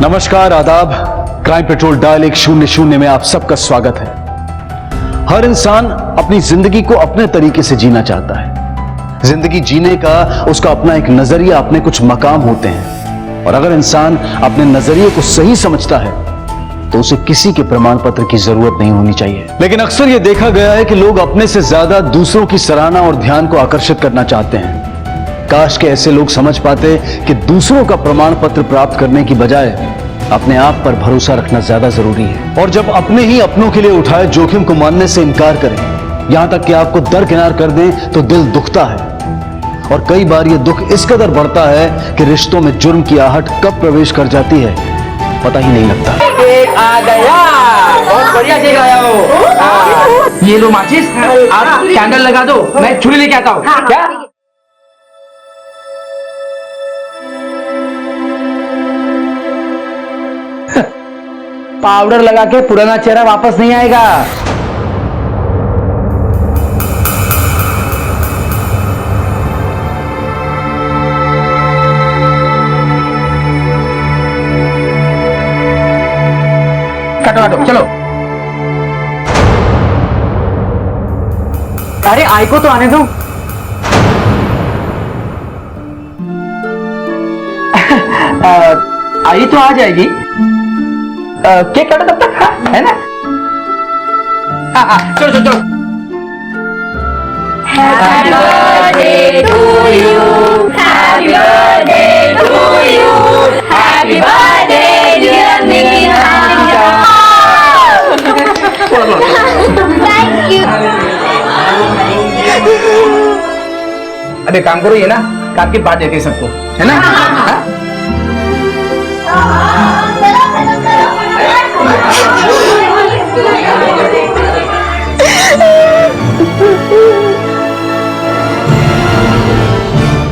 नमस्कार, आदाब। Crime petrol dial 100 में आप सबका स्वागत है। हर इंसान अपनी जिंदगी को अपने तरीके से जीना चाहता है। जिंदगी जीने का उसका अपना एक नजरिया, अपने कुछ मकाम होते हैं। और अगर इंसान अपने नजरिए को सही समझता है तो उसे किसी के प्रमाण पत्र की जरूरत नहीं होनी चाहिए। लेकिन अक्सर यह देखा गया है कि लोग अपने से ज्यादा दूसरों की सराहना और ध्यान को आकर्षित करना चाहते हैं। काश के ऐसे लोग समझ पाते कि दूसरों का प्रमाण पत्र प्राप्त करने की बजाय अपने आप पर भरोसा रखना ज्यादा जरूरी है। और जब अपने ही अपनों के लिए उठाए जोखिम को मानने से इनकार करें, यहां तक कि आपको दरकिनार कर दें, तो दिल दुखता है। और कई बार यह दुख इस कदर बढ़ता है कि रिश्तों में जुर्म की आहट कब प्रवेश कर जाती है पता ही नहीं लगता। केक आ गया, बहुत बढ़िया केक आया हो। ये लो माचिस, आप कैंडल लगा दो, मैं छुरी लेके आता हूँ। क्या? पाउडर लगा के पुराना चेहरा वापस नहीं आएगा। काटो काटो, चलो। अरे आई को तो आने दो। आई तो आ जाएगी। केक काटो तब तक, हाँ, है ना? हाँ, चलो चलो चलो। Happy birthday to you, happy birthday to you, happy birthday dear Meena. Thank you. अबे काम करो, ये ना काट के बांट देते हैं सबको, है ना? हाँ?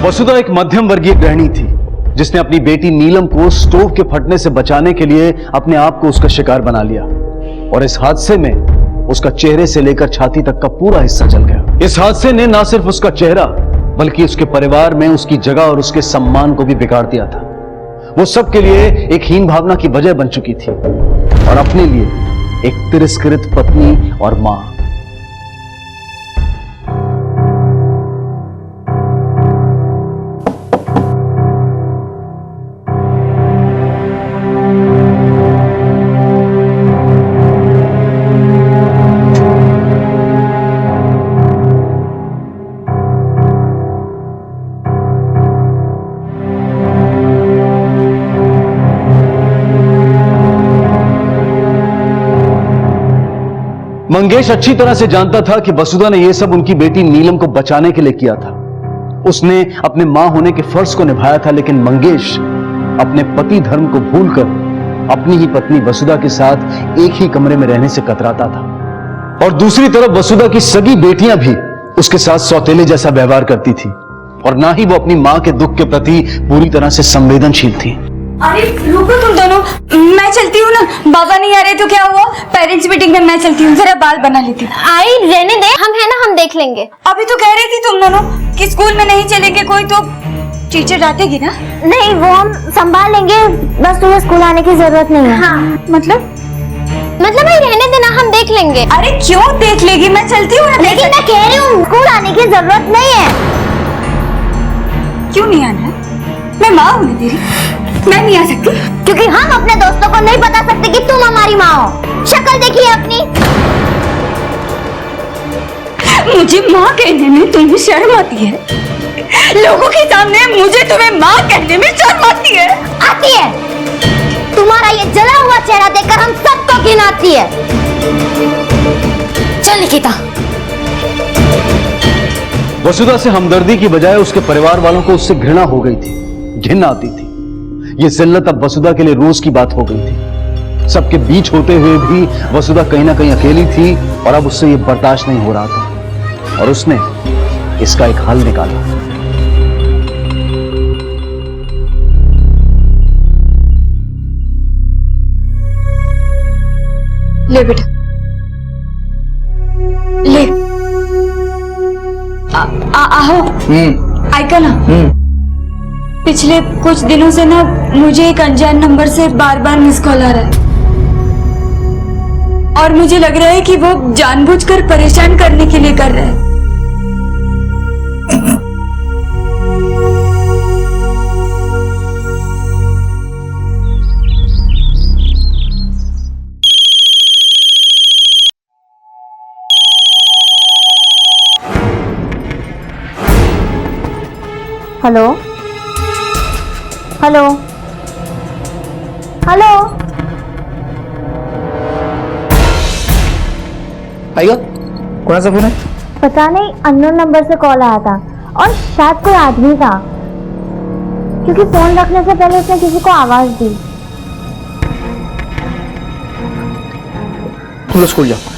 वसुधा एक मध्यम वर्गीय गृहिणी थी जिसने अपनी बेटी नीलम को स्टोव के फटने से बचाने के लिए अपने आप को उसका शिकार बना लिया। और इस हादसे में उसका चेहरे से लेकर छाती तक का पूरा हिस्सा जल गया। इस हादसे ने न सिर्फ उसका चेहरा बल्कि उसके परिवार में उसकी जगह और उसके सम्मान को भी बिगाड़ दिया था। वो सबके लिए एक हीन भावना की वजह बन चुकी थी और अपने लिए एक तिरस्कृत पत्नी और मां। मंगेश अच्छी तरह से जानता था कि वसुधा ने यह सब उनकी बेटी नीलम को बचाने के लिए किया था। उसने अपने मां होने के फर्ज को निभाया था, लेकिन मंगेश अपने पति धर्म को भूलकर अपनी ही पत्नी वसुधा के साथ एक ही कमरे में रहने से कतराता था। और दूसरी तरफ वसुधा की सगी बेटियां भी उसके साथ सौतेले जैसा व्यवहार करती थी और ना ही वो अपनी मां के दुख के प्रति पूरी तरह से संवेदनशील थी। अरे रुको तुम दोनों, मैं चलती हूँ ना। बाबा नहीं आ रहे तो क्या हुआ, पेरेंट्स मीटिंग में मैं चलती हूँ, जरा बाल बना लेती हूँ। आई रहने दे, हम है ना, हम देख लेंगे। अभी तो कह रही थी तुम दोनों कि स्कूल में नहीं चलेंगे कोई तो टीचर डांटेगी ना। नहीं, वो हम संभाल लेंगे, बस तुम्हें स्कूल आने की जरूरत नहीं है। हाँ। मतलब भाई रहने देना, हम देख लेंगे। अरे क्यों देख लेगी, मैं चलती हूँ ना। लेकिन मैं कह रही हूँ स्कूल आने की जरूरत नहीं है। क्यों नहीं आना? मैं माँ हूँ ना तेरी, मैं नहीं आ सकती? क्योंकि हम अपने दोस्तों को नहीं बता सकते कि तुम हमारी माँ हो। शक्ल देखिए अपनी। मुझे माँ कहने में तुम्हें शर्म आती है? लोगों के सामने मुझे तुम्हें माँ कहने में शर्म आती है? आती है। तुम्हारा ये जला हुआ चेहरा देखकर हम सबको घिन आती है। चल निकिता। वसुधा से हमदर्दी की बजाय उसके परिवार वालों को उससे घृणा हो गई थी, घिन आती थी। ये जिल्लत अब वसुधा के लिए रोज की बात हो गई थी। सबके बीच होते हुए भी वसुधा कहीं ना कहीं अकेली थी और अब उससे ये बर्दाश्त नहीं हो रहा था और उसने इसका एक हल निकाला। ले बेटा, ले आओ। ऐका ना, पिछले कुछ दिनों से ना मुझे एक अनजान नंबर से बार बार मिस कॉल आ रहा है और मुझे लग रहा है कि वो जानबूझकर परेशान करने के लिए कर रहा है। Hello hello hello. आइयो कौन सा फोन है? पता नहीं, अननोन नंबर से कॉल आया था और शायद कोई आदमी था, क्योंकि फोन रखने से पहले उसने किसी को आवाज दी। तुम लोग स्कूल जाओ।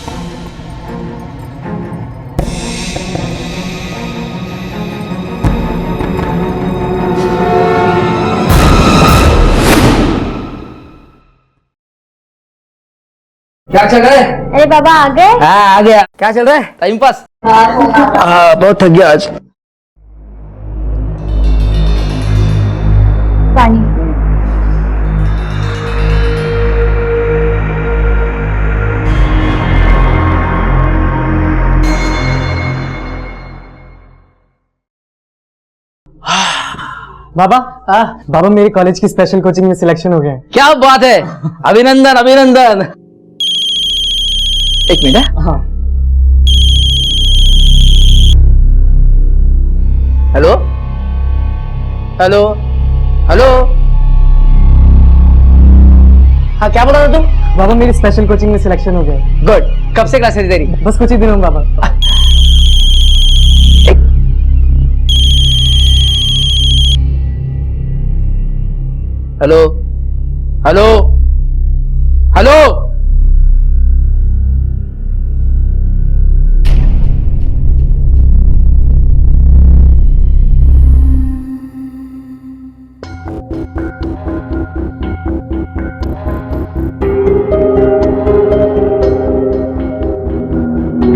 क्या चल रहा है? अरे बाबा आ गए? हाँ आ गया। क्या चल रहा है? Time pass. बहुत थक गया आज। पानी। बाबा बाबा मेरे कॉलेज की स्पेशल कोचिंग में सिलेक्शन हो गया है। क्या बात है, अभिनंदन अभिनंदन। एक मिनट है। हाँ हेलो हेलो हेलो। हाँ क्या बोला था तुम? बाबा मेरी स्पेशल कोचिंग में सिलेक्शन हो गया है। गुड। कब से क्लास है तेरी? बस कुछ ही दिनों में बाबा। Hello hello hello.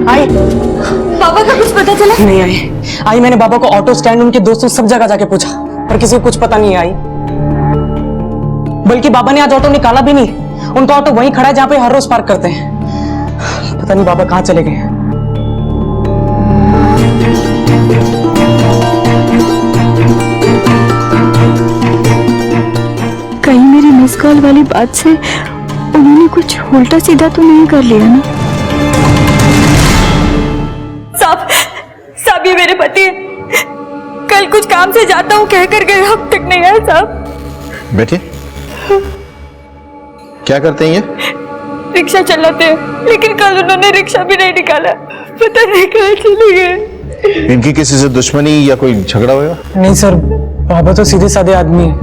आई पापा का कुछ पता चला? नहीं आई मैंने बाबा को ऑटो स्टैंड, उनके दोस्तों सब जगह जाके पूछा पर किसी को कुछ पता नहीं आई। बल्कि बाबा ने आज ऑटो निकाला भी नहीं, उनका ऑटो वहीं खड़ा है जहां पे हर रोज पार्क करते हैं। पता नहीं बाबा कहां चले गए। कहीं मेरी मिस कॉल वाली बात से उन्होंने कुछ उल्टा सीधा तो नहीं कर लिया ना? साहब ये मेरे पति है। कल कुछ काम से जाता हूँ कह कर गए, अब तक नहीं आए साहब। बैठिए। क्या करते हैं ये? रिक्शा चलाते हैं, लेकिन कल उन्होंने रिक्शा भी नहीं निकाला, पता नहीं कहाँ चले गए। इनकी किसी से दुश्मनी या कोई झगड़ा हुआ? नहीं सर, बाबा तो सीधे साधे आदमी है।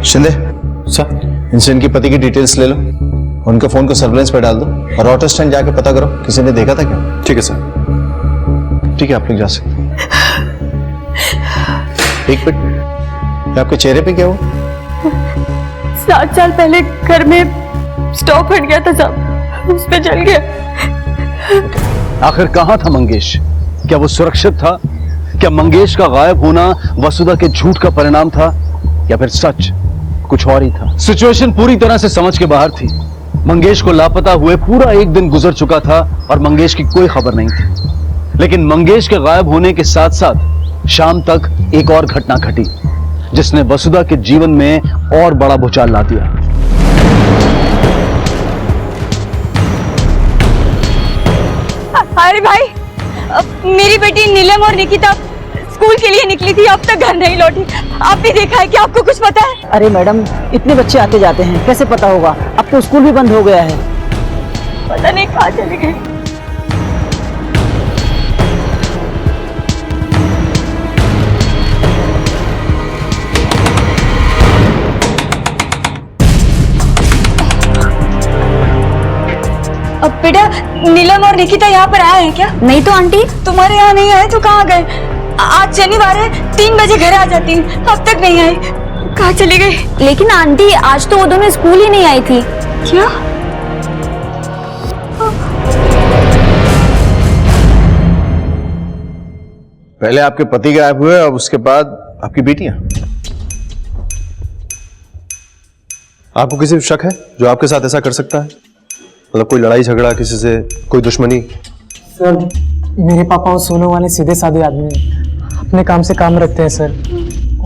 शिंदे सर, इनसे इनके पति की डिटेल्स ले लो, उनके फोन को सर्विलेंस पे डाल दो और ऑटो स्टैंड जाके पता करो किसी ने देखा था क्या। ठीक है सर। ठीक है, आप लोग जा सकते हैं। एक मिनट, आपके चेहरे पे क्या हुआ? 7 साल पहले घर में स्टोव फट गया था साहब, उस पे जल गया। आखिर कहां था मंगेश? क्या वो सुरक्षित था? क्या मंगेश का गायब होना वसुधा के झूठ का परिणाम था या फिर सच कुछ और ही था? सिचुएशन पूरी तरह से समझ के बाहर थी। मंगेश को लापता हुए पूरा एक दिन गुजर चुका था और मंगेश की कोई खबर नहीं थी। लेकिन मंगेश के गायब होने के साथ साथ शाम तक एक और घटना घटी जिसने वसुधा के जीवन में और बड़ा भूचाल ला दिया। अरे भाई, मेरी बेटी नीलम और निकिता स्कूल के लिए निकली थी, अब तक घर नहीं लौटी। आपने देखा है कि आपको कुछ पता है? अरे मैडम, इतने बच्चे आते जाते हैं, कैसे पता होगा? अब तो स्कूल भी बंद हो गया है। पता नहीं कहाँ चले गए। अब बेटा, नीलम और निकिता यहाँ पर आए हैं क्या? नहीं तो आंटी। तुम्हारे यहाँ नहीं आए तो कहाँ गए? आज शनिवार है, 3 बजे घर आ जाती, अब तक नहीं आई, कहाँ चली गई? लेकिन आंटी, आज तो वो दोनों स्कूल ही नहीं आई थी। क्या? पहले आपके पति गायब हुए और उसके बाद आपकी बेटियां। आपको किसी पे शक है जो आपके साथ ऐसा कर सकता है? मतलब कोई लड़ाई झगड़ा किसी से, कोई दुश्मनी? सर मेरे पापा वो सोने वाले सीधे साधे आदमी हैं, अपने काम से काम रखते हैं सर।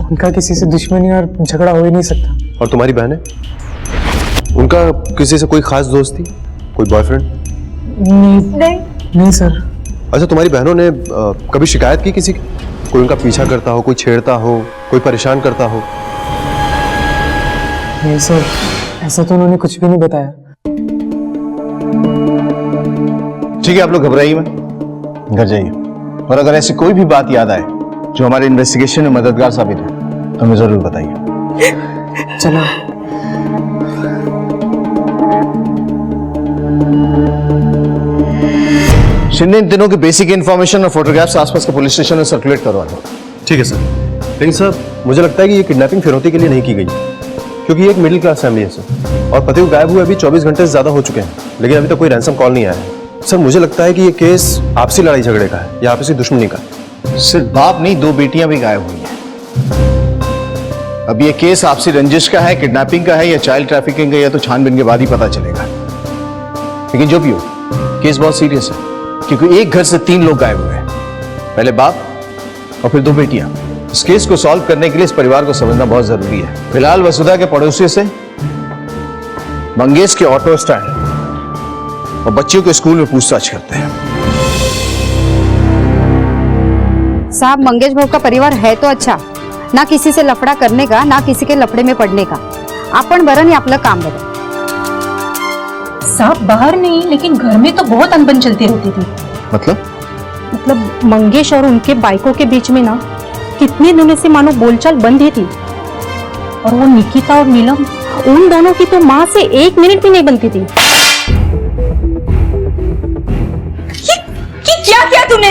उनका किसी से दुश्मनी और झगड़ा हो ही नहीं सकता। और तुम्हारी बहनें, उनका किसी से कोई खास दोस्ती, कोई बॉयफ्रेंड? नहीं सर। अच्छा, तुम्हारी बहनों ने कभी शिकायत की किसी की? कोई उनका पीछा करता हो, कोई छेड़ता हो, कोई परेशान करता हो? नहीं सर, ऐसा तो उन्होंने कुछ भी नहीं बताया। ठीक है, आप लोग घबराइए मत, घर जाइए। और अगर ऐसी कोई भी बात याद आए जो हमारे इन्वेस्टिगेशन में मददगार साबित हो तो हमें जरूर बताइए। चलो। शिंदे, इन दिनों की बेसिक इन्फॉर्मेशन और फोटोग्राफ्स आसपास के पुलिस स्टेशन में सर्कुलेट करवा दो। ठीक है सर। लेकिन सर, मुझे लगता है कि ये किडनैपिंग फिरौती के लिए नहीं की गई, क्योंकि ये एक मिडिल क्लास फैमिली है सर, और पति को गायब हुए अभी 24 घंटे से ज्यादा हो चुके हैं, लेकिन अभी तक कोई रैंसम कॉल नहीं आया है। सर, मुझे लगता है कि ये केस आपसी लड़ाई झगड़े का है या आपसी दुश्मनी का। सिर्फ बाप नहीं, 2 बेटियां भी गायब हुई हैं। अब ये केस आपसी रंजिश का है, किडनैपिंग का है या चाइल्ड ट्रैफिकिंग का, या तो छानबीन के बाद ही पता चलेगा। लेकिन जो भी हो, केस बहुत सीरियस है, क्योंकि एक घर से 3 लोग गायब हुए हैं, पहले बाप और फिर 2 बेटियां। इस केस को सॉल्व करने के लिए इस परिवार को समझना बहुत जरूरी है। फिलहाल वसुधा के पड़ोसियों से, मंगेश के ऑटो स्टैंड और बच्चियों के स्कूल में पूछताछ करते हैं। साहब, मंगेश भाऊ का परिवार है तो अच्छा, ना किसी से लफड़ा करने का, ना किसी के लफड़े में पड़ने का। आपण बरं आणि आपलं काम बरं। साहब बाहर नहीं, लेकिन घर में तो बहुत अनबन चलती रहती थी। मतलब मंगेश और उनके बाइकों के बीच में ना कितने दिनों से मानो बोलचाल बंद ही थी। और वो निकिता और नीलम, उन दोनों की तो माँ से 1 मिनट भी नहीं बनती थी। क्या किया तूने?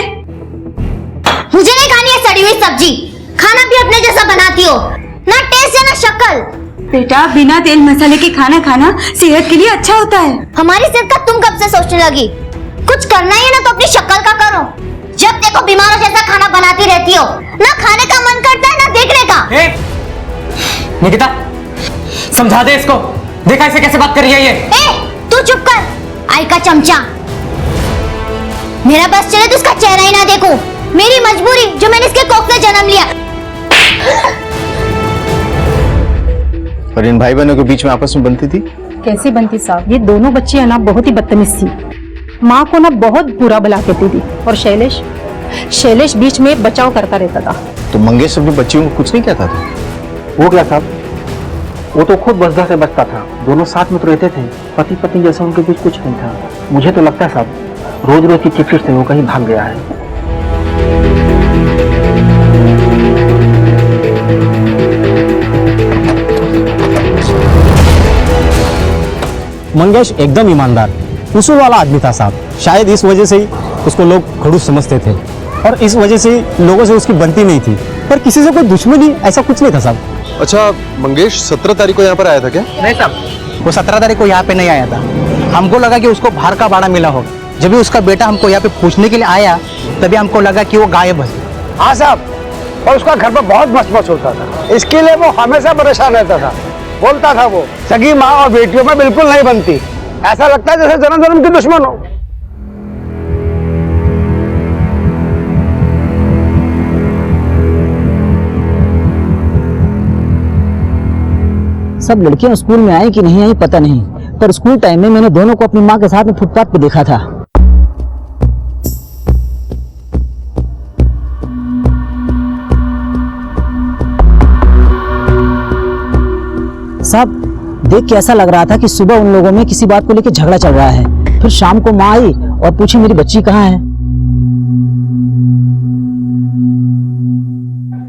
मुझे नहीं खानी है सड़ी हुई सब्जी। खाना भी अपने जैसा बनाती हो, ना टेस्ट है ना शक्ल। बेटा, बिना तेल मसाले के खाना खाना सेहत के लिए अच्छा होता है। हमारी सेहत का तुम कब से सोचने लगी? कुछ करना ही है ना तो अपनी शक्ल का करो। जब देखो बीमारों जैसा खाना बनाती रहती हो, ना खाने का मन करता है ना देखने का। निकिता, समझा दे इसको। देखा इसे कैसे बात कर रही है ये। तू चुप कर, आई का चमचा। मेरा बस चले तो उसका चेहरा ही ना देखूं। मेरी मजबूरी जो मैंने इसके कोख से जन्म लिया। और इन भाई बहनों के बीच में आपस में बनती थी? कैसे बनती साहब, ये दोनों बच्चियां ना बहुत ही बदतमीज थी। माँ को ना बहुत बुरा भला कहती थी, और शैलेश बीच में बचाव करता रहता था। तो मंगेश अपनी बच्चियों को कुछ नहीं कहता था? वो क्या साहब, वो तो खुद बसदा से बचता था। दोनों साथ में तो रहते थे, पति पत्नी जैसा उनके बीच कुछ नहीं था। मुझे तो लगता है साहब, रोज रोज की चिटचिट से वो कहीं भाग गया है। मंगेश एकदम ईमानदार, उसूल वाला आदमी था साहब। शायद इस वजह से ही उसको लोग खड़ूस समझते थे, और इस वजह से लोगों से उसकी बनती नहीं थी। पर किसी से कोई दुश्मनी ऐसा कुछ नहीं था साहब। अच्छा, मंगेश 17 तारीख को यहाँ पर आया था क्या? नहीं साहब, वो 17 तारीख को यहाँ पे नहीं आया था। हमको लगा कि उसको बाहर का भाड़ा मिला हो। जब भी उसका बेटा हमको यहाँ पे पूछने के लिए आया, तभी हमको लगा कि वो गायब है। हाँ साहब, और उसका घर पर बहुत मस्त होता था। इसके लिए वो हमेशा परेशान रहता था। बोलता था वो सगी माँ और बेटियों में बिल्कुल नहीं बनती। ऐसा लगता है जैसे जन्म जन्म की दुश्मन हो। सब लड़कियां स्कूल में आई कि नहीं आई पता नहीं, पर स्कूल टाइम में मैंने दोनों को अपनी माँ के साथ में फुटपाथ पे देखा था। साहब, देख के ऐसा लग रहा था कि सुबह उन लोगों में किसी बात को लेकर झगड़ा चल रहा है। फिर शाम को माँ आई और पूछी मेरी बच्ची कहाँ है।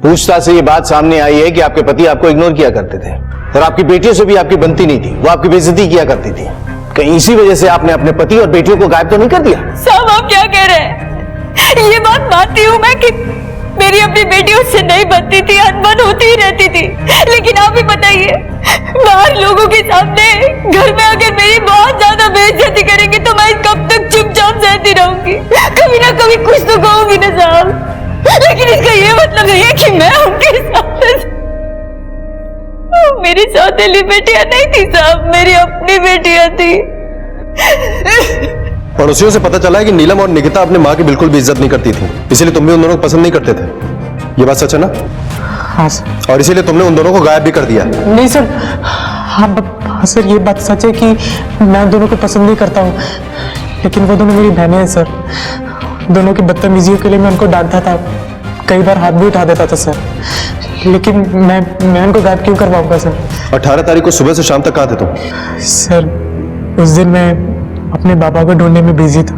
पूछताछ से ये बात सामने आई है कि आपके पति आपको इग्नोर किया करते थे, और आपकी बेटियों से भी आपकी बनती नहीं थी। वो आपकी बेइज्जती किया करती थी। कहीं इसी वजह से आपने अपने पति और बेटियों को गायब तो नहीं कर दिया? साहब, आप क्या कह रहे हैं? ये बात मानती हूँ मैं कि मेरी अपनी बेटियों से नहीं बनती थी, अनबन होती ही रहती थी। लेकिन आप ही बताइए, बाहर लोगों के सामने, घर में अगर मेरी बहुत ज्यादा बेइज्जती करेंगे तो मैं कब तक चुपचाप सहती रहूंगी? कभी ना कभी कुछ तो कहूंगी ना साहब। लेकिन इसका ये मतलब नहीं है कि मैं उनके साथ, मेरी सौतेली बेटियां नहीं थी साहब, मेरी अपनी बेटियां थी। पड़ोसियों से पता चला है कि नीलम और निकिता अपने माँ की बिल्कुल भी इज्जत नहीं करती थी, इसीलिए तुम भी उन दोनों को पसंद नहीं करते थे। ये बात सच है ना? हाँ सर। और इसीलिए तुमने उन दोनों को गायब भी कर दिया। नहीं सर, हाँ सर, ये बात सच है कि मैं उन दोनों को पसंद नहीं करता हूँ, लेकिन वो दोनों मेरी बहनें हैं सर। दोनों की बदतमीजियों के लिए मैं उनको डांटता था, कई बार हाथ भी उठा देता था सर, लेकिन मैं उनको गायब क्यों करवाऊंगा सर? 18 तारीख को सुबह से शाम तक कहाँ थे तुम? सर उस दिन मैं अपने बाबा को ढूंढने में बिजी था।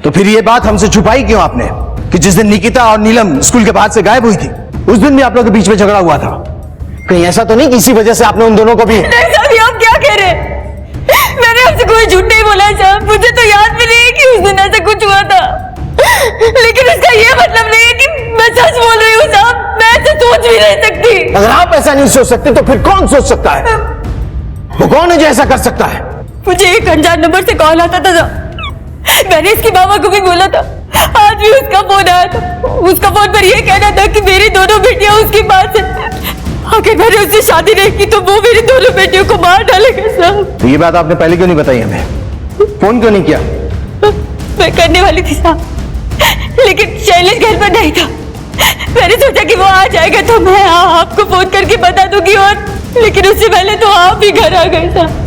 तो फिर ये बात हमसे छुपाई क्यों आपने कि जिस दिन निकिता और नीलम स्कूल के बाद से गायब हुई थी, उस दिन भी आप लोगों के बीच में झगड़ा हुआ था? कहीं ऐसा तो नहीं कि इसी वजह से आपने उन दोनों को भी? नहीं साहब, ये आप क्या कह रहे हैं? मैंने आपसे कोई झूठ नहीं बोला साहब, मुझे तो याद भी नहीं है कि उस दिन ऐसा कुछ हुआ था, लेकिन इसका ये मतलब नहीं है कि मैं सच बोल रही हूँ साहब, मैं ऐसा सोच भी नहीं सकती। अगर आप ऐसा नहीं सोच सकते तो फिर कौन सोच सकता है? वो कौन है जो ऐसा कर सकता है? मुझे एक अनजान नंबर से कॉल आता था, मैंने इसकी मामा को भी बोला था, आज भी उसका फोन आया था। उसका फोन पर यह कहना था कि मेरी दोनों बेटियां उसके पास हैं, अगर मैंने उससे शादी नहीं की तो वो मेरी दोनों बेटियों को मार डालेगा साहब। तो ये बात आपने पहले क्यों नहीं बताई हमें? फोन क्यों नहीं किया? मैं करने वाली थी साहब, लेकिन शैलेश घर पर नहीं था। मैंने सोचा कि वो आ जाएगा तो मैं आपको फोन करके बता दूंगी, और लेकिन उससे पहले तो आप भी घर आ गए साहब।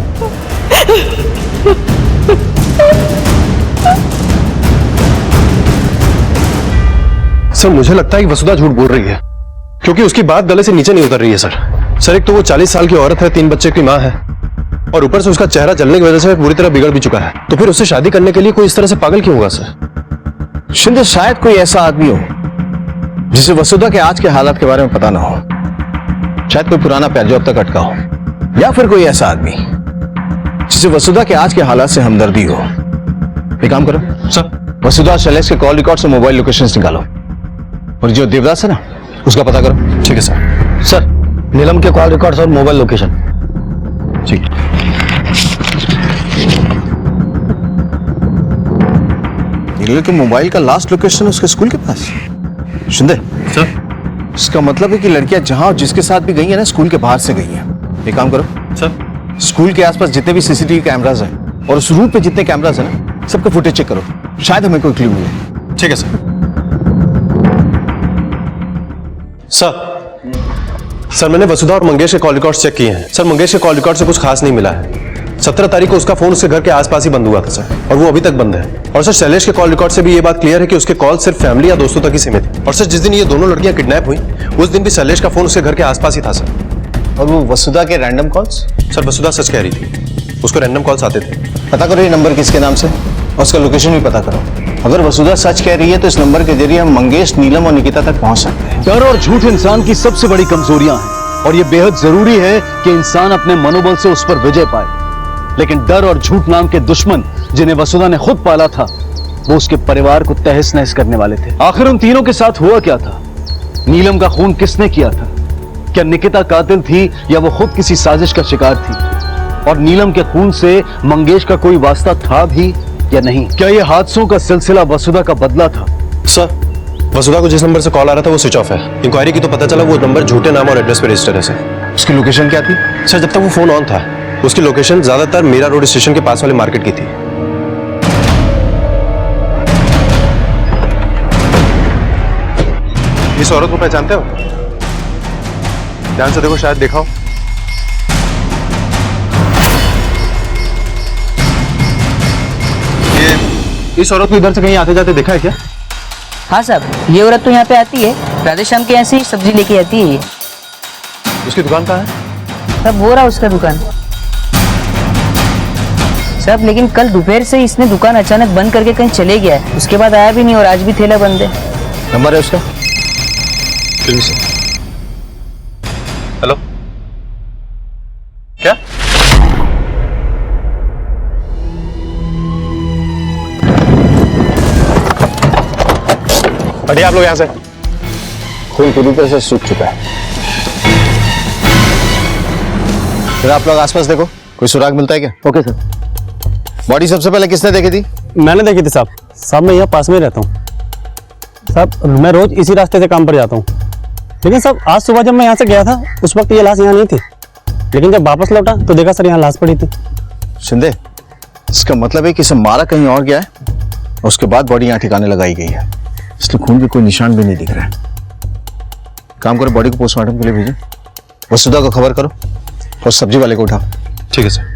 सर मुझे लगता है कि वसुधा झूठ बोल रही है, क्योंकि उसकी बात गले से नीचे नहीं उतर रही है सर। एक तो वो 40 साल की औरत है, 3 बच्चे की माँ है, और ऊपर से उसका चेहरा जलने की वजह से बुरी तरह बिगड़ भी चुका है। तो फिर उससे शादी करने के लिए कोई इस तरह से पागल क्यों होगा सर? शिंदे, शायद कोई ऐसा आदमी हो जिसे वसुधा के आज के हालात के बारे में पता ना हो। शायद कोई पुराना प्यार जो अब तक अटका हो, या फिर कोई ऐसा आदमी जिसे वसुधा के आज के हालात से हमदर्दी हो। एक काम करो सर, वसुधा शैलेश के कॉल रिकॉर्ड से मोबाइल लोकेशंस निकालो, और जो देवदास है ना उसका पता करो। ठीक है सर। सर, नीलम के कॉल रिकॉर्ड्स और मोबाइल लोकेशन। ठीक। नीलम के मोबाइल का लास्ट लोकेशन उसके स्कूल के पास। शिंदे सर, इसका मतलब है कि लड़कियां जहां और जिसके साथ भी गई है ना, स्कूल के बाहर से गई हैं। एक काम करो सर, स्कूल के आसपास जितने भी सीसीटीवी कैमरास हैं और उस रूट पे जितने कैमरास हैं ना, सबका फुटेज चेक करो, शायद हमें कोई क्लू मिले। ठीक है सर। सर मैंने वसुधा और मंगेश के कॉल रिकॉर्ड्स चेक किए हैं। सर मंगेश के कॉल रिकॉर्ड से कुछ खास नहीं मिला है। 17 तारीख को उसका फोन उसके घर के आसपास ही बंद हुआ था सर, और वो अभी तक बंद है। और सर शैलेश के कॉल रिकॉर्ड से भी ये बात क्लियर है कि उसके कॉल सिर्फ फैमिली या दोस्तों तक ही सीमित है। और सर जिस दिन ये दोनों लड़कियां किडनैप हुई उस दिन भी शैलेश का फोन उसके घर के आसपास ही था सर। और वो वसुधा के रैंडम कॉल्स? सर वसुधा सच कह रही थी, उसको रैंडम कॉल्स आते थे। पता करो ये नंबर किसके नाम से, और उसका लोकेशन भी पता करो। अगर वसुधा सच कह रही है तो इस नंबर के जरिए हम मंगेश, नीलम और निकिता तक पहुंच सकते हैं। डर और झूठ इंसान की सबसे बड़ी कमजोरियां हैं, और ये बेहद जरूरी है कि इंसान अपने मनोबल से उस पर विजय पाए। लेकिन डर और झूठ नाम के दुश्मन जिन्हें वसुधा ने खुद पाला था, वो उसके परिवार को तहस नहस करने वाले थे। आखिर उन तीनों के साथ हुआ क्या था? नीलम का खून किसने किया था? क्या निकिता कातिल थी या वो खुद किसी साजिश का शिकार थी? और नीलम के खून से मंगेश का कोई वास्ता था भी या नहीं? क्या ये हादसों का सिलसिला वसुधा का बदला था? सर वसुधा को जिस नंबर से कॉल आ रहा था वो स्विच ऑफ है। इंक्वायरी की तो पता चला वो नंबर झूठे नाम और एड्रेस पे रजिस्टर है सर। उसकी लोकेशन क्या थी? सर जब तक वो फोन ऑन था उसकी लोकेशन ज्यादातर मीरा रोड स्टेशन के पास वाले मार्केट की थी। इस औरत को पहचानते हो? ध्यान से देखो, शायद देखा हो। ये इस औरत को इधर से कहीं आते जाते देखा है क्या? हाँ साहब, ये औरत तो यहाँ पे आती है, राधे श्याम के ऐसे ही सब्जी लेके आती है ये। उसकी दुकान कहाँ है? सब हो रहा उसका दुकान सब, लेकिन कल दोपहर से इसने दुकान अचानक बंद करके कहीं चले गया है, उसके बाद आया भी नहीं, और आज भी ठेला बंद है। नंबर है उसका? हेलो, क्या? हटिए आप लोग यहां से। खून पूरी तरह से सूख चुका है। फिर आप लोग आसपास देखो, कोई सुराग मिलता है क्या? Okay sir. बॉडी सबसे पहले किसने देखी थी? मैंने देखी थी साहब। साहब मैं यहाँ पास में ही रहता हूँ। साहब मैं रोज इसी रास्ते से काम पर जाता हूँ, लेकिन साहब आज सुबह जब मैं यहाँ से गया था उस वक्त ये लाश यहाँ नहीं थी, लेकिन जब वापस लौटा तो देखा सर यहाँ लाश पड़ी थी। शिंदे, इसका मतलब है कि इसे मारा कहीं और गया है और उसके बाद बॉडी यहाँ ठिकाने लगाई गई है, इसलिए खून के कोई निशान भी नहीं दिख रहा है। काम करो, बॉडी को पोस्टमार्टम के लिए भेजो, वसुधा को खबर करो और सब्जी वाले को उठाओ। ठीक है सर।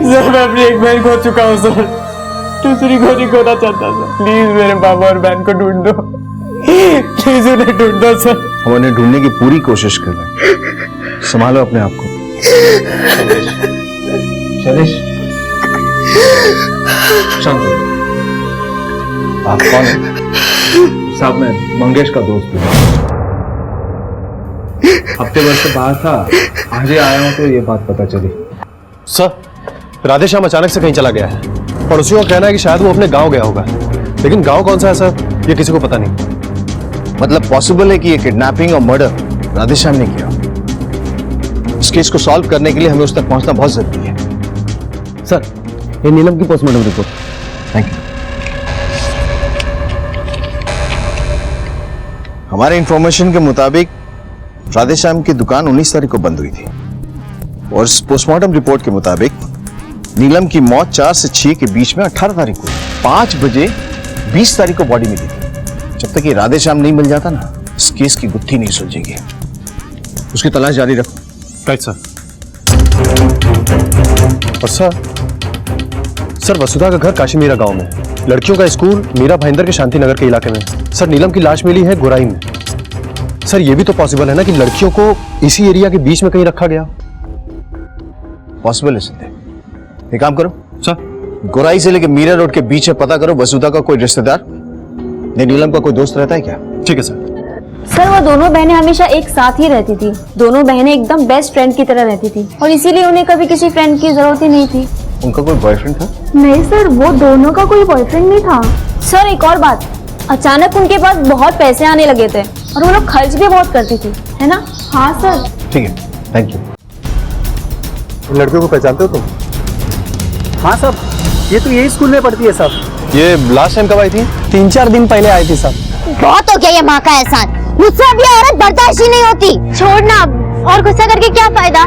सर मैं अपनी एक बहन खो चुका हूँ सर, दूसरी को नहीं खोना चाहता सर। प्लीज मेरे पापा और बहन को ढूंढ दो, प्लीज उन्हें ढूंढ दो सर। हम उन्हें ढूंढने की पूरी कोशिश कर रहे हैं, संभालो अपने आप को। शैलेश, शांत हो। आप कौन हैं? साहब मैं मंगेश का दोस्त हूँ, हफ्ते भर से बाहर था, आज ही आया हूँ तो ये बात पता चली। सर, राधेश्याम अचानक से कहीं चला गया है, पड़ोसियों का कहना है कि शायद वो अपने गांव गया होगा, लेकिन गांव कौन सा है सर ये किसी को पता नहीं। मतलब पॉसिबल है कि ये किडनैपिंग और मर्डर राधेश्याम ने किया। इस केस को सॉल्व करने के लिए हमें उस तक पहुंचना बहुत जरूरी है। सर ये नीलम की पोस्टमार्टम रिपोर्ट। Thank you. हमारे इंफॉर्मेशन के मुताबिक राधेश्याम की दुकान 19 तारीख को बंद हुई थी और इस पोस्टमार्टम रिपोर्ट के मुताबिक नीलम की मौत 4 से 6 के बीच में 18 तारीख को 5 बजे 20 तारीख को बॉडी मिली थी। जब तक ये राधेश्याम नहीं मिल जाता ना, इस केस की गुत्थी नहीं सुलझेगी। उसकी तलाश जारी रखो। Right sir. और सर वसुधा का घर काशीमीरा गांव में है, लड़कियों का स्कूल मीरा भाईंदर के शांति नगर के इलाके में। सर नीलम की लाश मिली है गोराई में। सर ये भी तो पॉसिबल है ना कि लड़कियों को इसी एरिया के बीच में कहीं रखा गया। पॉसिबल है सिद्धे। एक काम करो सर, गोराई से लेकर मीरा रोड के बीच में पता करो वसुधा का कोई रिश्तेदार या नीलम का कोई दोस्त रहता है क्या? ठीक है सर। सर वो दोनों बहनें हमेशा एक साथ ही रहती थी, दोनों बहनें एकदम बेस्ट फ्रेंड की तरह रहती थी और इसीलिए उन्हें कभी किसी फ्रेंड की जरूरत ही नहीं थी। उनका कोई बॉयफ्रेंड था? नहीं सर, वो दोनों का कोई बॉयफ्रेंड नहीं था। सर एक और बात, अचानक उनके पास बहुत पैसे आने लगे थे और वो लोग खर्च भी बहुत करती थी, है ना? हाँ सर। ठीक है, थैंक यू। लड़कियों को पहचानते हो तुम? हाँ साहब, ये तो यही स्कूल में पढ़ती है साहब। ये लास्ट टाइम कब आई थी? 3-4 दिन पहले आई थी साहब। बहुत हो गया ये माँ का एहसान, मुझसे अब ये औरत बर्दाश्त ही नहीं होती। छोड़ना अब, और गुस्सा करके क्या फायदा।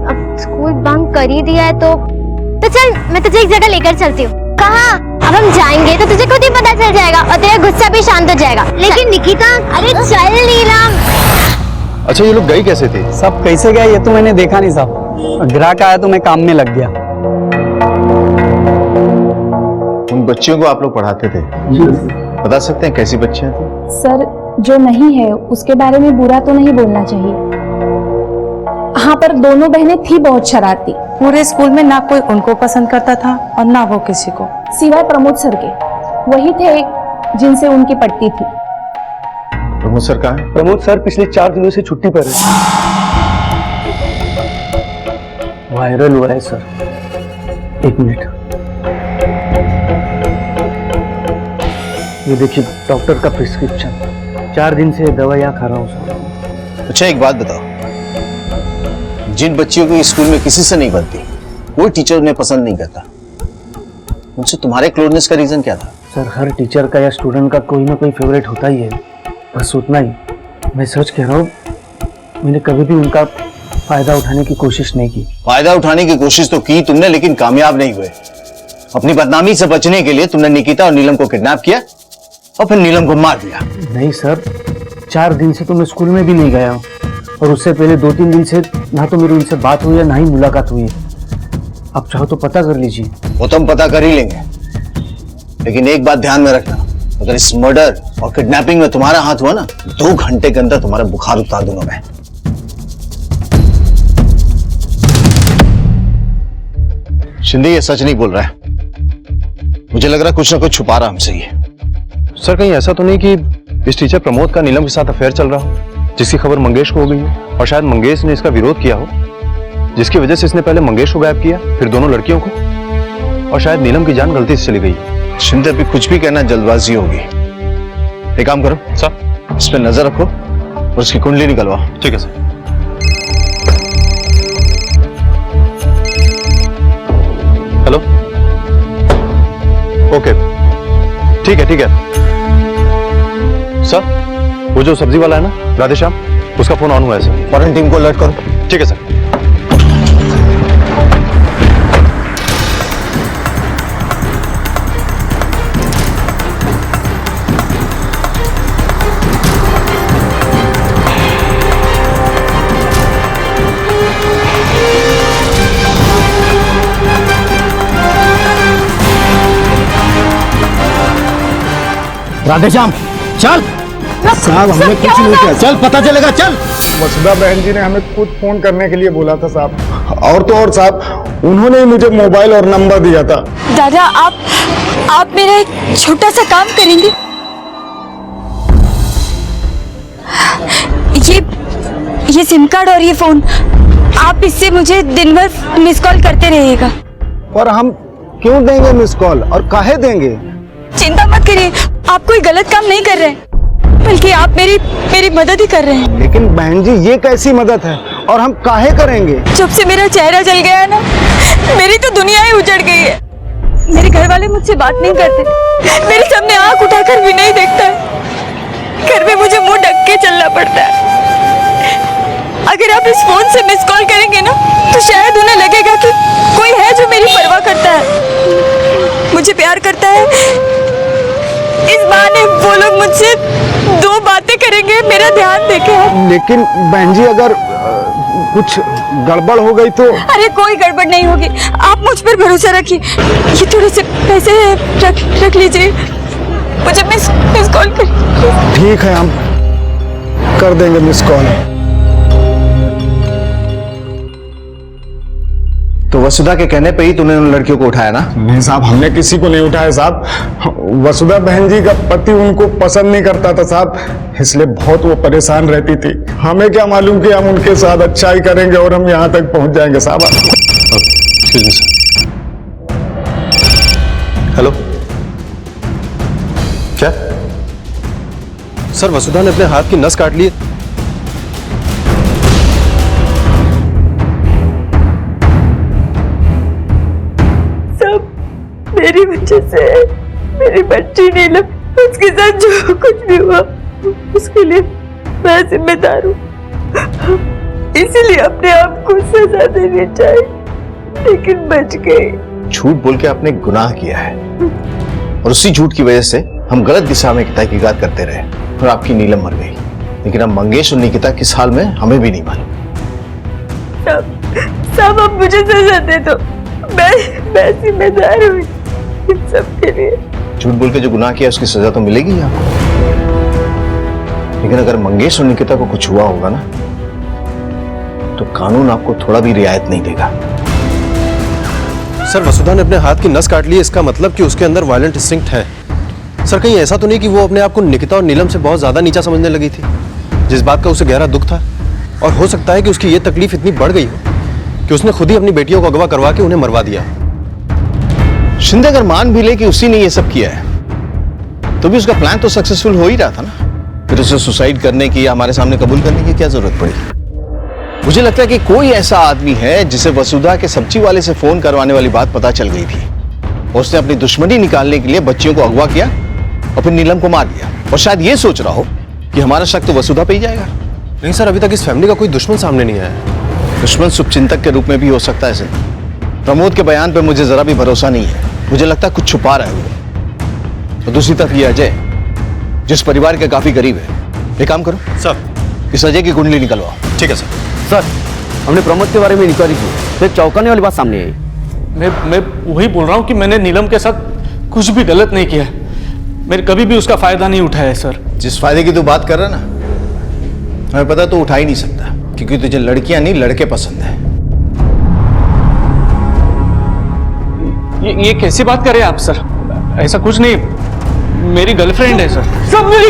अब स्कूल बंक कर ही दिया है तो चल मैं तुझे एक जगह लेकर चलती हूँ। कहाँ? अब हम जाएंगे तो तुझे खुद ही पता चल जाएगा और तेरा गुस्सा भी शांत हो जाएगा। लेकिन निकिता, अरे चल नीलम। अच्छा ये लोग गई कैसे थे? सब कैसे गया ये तो मैंने देखा नहीं साहब, ग्राहक आया तो मैं काम में लग गया। उन बच्चियों को आप लोग पढ़ाते थे, बता सकते हैं कैसी बच्चियां थी? सर जो नहीं है उसके बारे में बुरा तो नहीं बोलना चाहिए। हाँ पर दोनों बहनें थी बहुत शरारती। पूरे स्कूल में ना कोई उनको पसंद करता था और ना वो किसी को, सिवाय प्रमोद सर के, वही थे जिनसे उनकी पटती थी। प्रमोद सर कहाँ है? प्रमोद सर पिछले 4 दिनों से छुट्टी पर है। वायरल हुआ है सर। 1 मिनट, ये देखिए डॉक्टर का प्रिस्क्रिप्शन, 4 दिन से दवाइयाँ खा रहा हूँ सर। अच्छा एक बात बताओ, जिन बच्चियों को स्कूल में किसी से नहीं बनती, कोई टीचर उन्हें पसंद नहीं करता, उनसे तुम्हारे क्लोजनेस का रीजन क्या था? सर हर टीचर का या स्टूडेंट का कोई ना कोई फेवरेट होता ही है, बस उतना ही। मैं सच कह रहा हूँ, मैंने कभी भी उनका फायदा उठाने की कोशिश नहीं की। फायदा उठाने की कोशिश तो की तुमने, लेकिन कामयाब नहीं हुए। अपनी बदनामी से बचने के लिए तुमने निकिता और नीलम को किडनैप किया और फिर नीलम को मार दिया। नहीं सर, 4 दिन से तो मैं स्कूल में भी नहीं गया हूँ और उससे पहले 2-3 दिन से ना तो मेरी उनसे बात हुई है ना ही मुलाकात हुई है। आप चाहो तो पता कर लीजिए। वो तो हम पता कर ही लेंगे, लेकिन एक बात ध्यान में रखना, अगर इस मर्डर और किडनैपिंग में तुम्हारा हाथ हुआ ना, 2 घंटे के अंदर तुम्हारा बुखार उतार दूंगा मैं। शिंदे ये सच नहीं बोल रहा है, मुझे लग रहा है कुछ ना कुछ छुपा रहा हमसे ये। सर कहीं ऐसा तो नहीं कि इस टीचर प्रमोद का नीलम के साथ अफेयर चल रहा हो, जिसकी खबर मंगेश को हो गई है और शायद मंगेश ने इसका विरोध किया हो, जिसकी वजह से इसने पहले मंगेश को गायब किया, फिर दोनों लड़कियों को, और शायद नीलम की जान गलती से चली गई। शिंदे अभी कुछ भी कहना जल्दबाजी होगी। एक काम करो सर, इस पे नजर रखो और उसकी कुंडली निकलवाओ। ठीक है सर। हेलो, ओके, ठीक है ठीक है सर। वो जो सब्जी वाला है ना राधेश्याम, उसका फोन ऑन हुआ है सर। फॉरेन टीम को अलर्ट करो। ठीक है सर। राधेश्याम चल। साहब हमने कुछ नहीं किया, चल पता चलेगा, चल। वसुधा बहन जी ने हमें खुद फोन करने के लिए बोला था साहब। और तो और साहब, उन्होंने ही मुझे मोबाइल और नंबर दिया था। दादा आप मेरा एक छोटा सा काम करेंगे? ये सिम कार्ड और ये फोन, आप इससे मुझे दिन भर मिस कॉल करते रहिएगा। पर हम क्यों देंगे मिस कॉल और काहे देंगे? चिंता मत करिए, आप कोई गलत काम नहीं कर रहे हैं, बल्कि आप मेरी मदद ही कर रहे हैं। लेकिन बहन जी ये कैसी मदद है और हम काहे करेंगे? जब से मेरा चेहरा जल गया है ना, मेरी तो दुनिया ही उजड़ गई है। मेरे घर वाले मुझसे बात नहीं करते, मेरे सामने आंख उठाकर भी नहीं देखता है। घर में मुझे मुंह ढक के चलना पड़ता है। अगर आप इस फोन से मिस कॉल करेंगे ना, तो शायद उन्हें लगेगा कि कोई है जो मेरी परवाह करता है, मुझे प्यार करता है। इस बहाने वो लोग मुझसे 2 बातें करेंगे, मेरा ध्यान देंगे। लेकिन बहन जी अगर कुछ गड़बड़ हो गई तो? अरे कोई गड़बड़ नहीं होगी, आप मुझ पर भरोसा रखिए। ये थोड़े से पैसे रख लीजिए, मुझे मिस कॉल कर। ठीक है, हम कर देंगे मिस कॉल। तो वसुधा के कहने पे ही तूने उन लड़कियों को उठाया ना? नहीं साहब, हमने किसी को नहीं उठाया साहब। वसुधा बहन जी का पति उनको पसंद नहीं करता था साहब, इसलिए बहुत वो परेशान रहती थी। हमें क्या मालूम कि हम उनके साथ अच्छाई करेंगे और हम यहाँ तक पहुंच जाएंगे साहब। Excuse me sir. हेलो, क्या सर? वसुधा ने अपने हाथ की नस काट ली। मेरी वजह से मेरी बच्ची नीलम, उसके साथ जो कुछ भी हुआ उसके लिए मैं जिम्मेदार हूँ, इसीलिए अपने आप को सजा देनी चाहिए, लेकिन बच गई। झूठ बोल के आपने गुनाह किया है और उसी झूठ की वजह से हम गलत दिशा में तहकीकात करते रहे और आपकी नीलम मर गई। लेकिन अब मंगेश और निकिता किस हाल में हमें भी नहीं मालूम। सब अब मुझे सजा दे दो, मैं जिम्मेदार हूँ इन सब के लिए। झूठ बोल के जो गुनाह किया उसकी सजा तो मिलेगी आपको, लेकिन अगर मंगेश और निकिता को कुछ हुआ होगा ना, तो कानून आपको थोड़ा भी रियायत नहीं देगा। सर, वसुधा ने अपने हाथ की नस काट ली, इसका मतलब कि उसके अंदर वायलेंट इंस्टिंक्ट है। सर, कहीं ऐसा तो नहीं कि वो अपने आप को निकिता और नीलम से बहुत ज्यादा नीचा समझने लगी थी, जिस बात का उसे गहरा दुख था? और हो सकता है कि उसकी ये तकलीफ इतनी बढ़ गई हो कि उसने खुद ही अपनी बेटियों को अगवा करवा के उन्हें मरवा दिया। शिंदे अगर मान भी ले कि उसी ने ये सब किया है, तो भी उसका प्लान तो सक्सेसफुल हो ही रहा था ना। फिर उसे सुसाइड करने की या हमारे सामने कबूल करने की क्या जरूरत पड़ी? मुझे लगता है कि कोई ऐसा आदमी है जिसे वसुधा के सब्जी वाले से फोन करवाने वाली बात पता चल गई थी और उसने अपनी दुश्मनी निकालने के लिए बच्चियों को अगवा किया और फिर नीलम को मार दिया, और शायद ये सोच रहा हो कि हमारा शक तो वसुधा पे ही जाएगा। नहीं सर, अभी तक इस फैमिली का कोई दुश्मन सामने नहीं आया। दुश्मन शुभचिंतक के रूप में भी हो सकता है सर। प्रमोद के बयान पे मुझे जरा भी भरोसा नहीं है, मुझे लगता है कुछ छुपा रहा है वो। और दूसरी तरफ ये अजय, जिस परिवार के काफी करीब है। एक काम करो सर, इस अजय की कुंडली निकलवाओ। ठीक है सर। सर, हमने प्रमोद के बारे में इंक्वायरी की, तो एक चौंकाने वाली बात सामने आई। मैं वही बोल रहा हूँ कि मैंने नीलम के साथ कुछ भी गलत नहीं किया, मैंने कभी भी उसका फायदा नहीं उठाया है सर। जिस फायदे की तू बात कर रहा ना, हमें पता तो उठा ही नहीं सकता, क्योंकि तुझे लड़कियां नहीं लड़के पसंद है। ये कैसी बात कर रहे हैं आप सर? ऐसा कुछ नहीं, मेरी गर्लफ्रेंड है सर। सर मेरी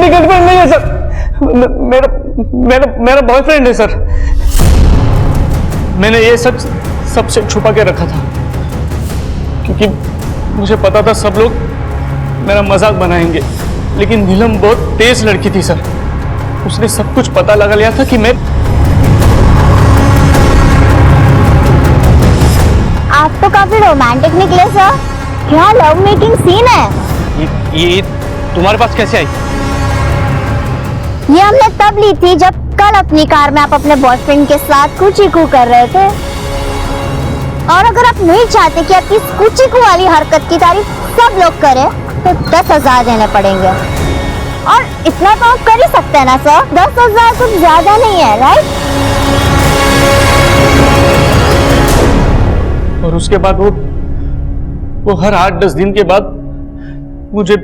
गर्लफ्रेंड नहीं है सर, मेरा बॉयफ्रेंड है सर। मैंने ये सच सबसे छुपा के रखा था, क्योंकि मुझे पता था सब लोग मेरा मजाक बनाएंगे, लेकिन नीलम बहुत तेज लड़की थी सर। उसने सब कुछ पता लगा लिया था कि मैं। आप तो काफी रोमांटिक निकले सर। क्या लव मेकिंग सीन है? ये तुम्हारे पास कैसे आई? ये हमने तब ली थी जब कल अपनी कार में आप अपने बॉयफ्रेंड के साथ कुची-कू कर रहे थे। और अगर आप नहीं चाहते कि आपकी कुची-कू वाली हरकत की तारीफ सब लोग करें तो 10,000 देने पड़ेंगे। और इतना तो आप कर ही सकते हैं ना सर? 10,000 कुछ ज्यादा नहीं है, राइट? और उसके बाद वो हर 8-10 दिन के बाद मुझे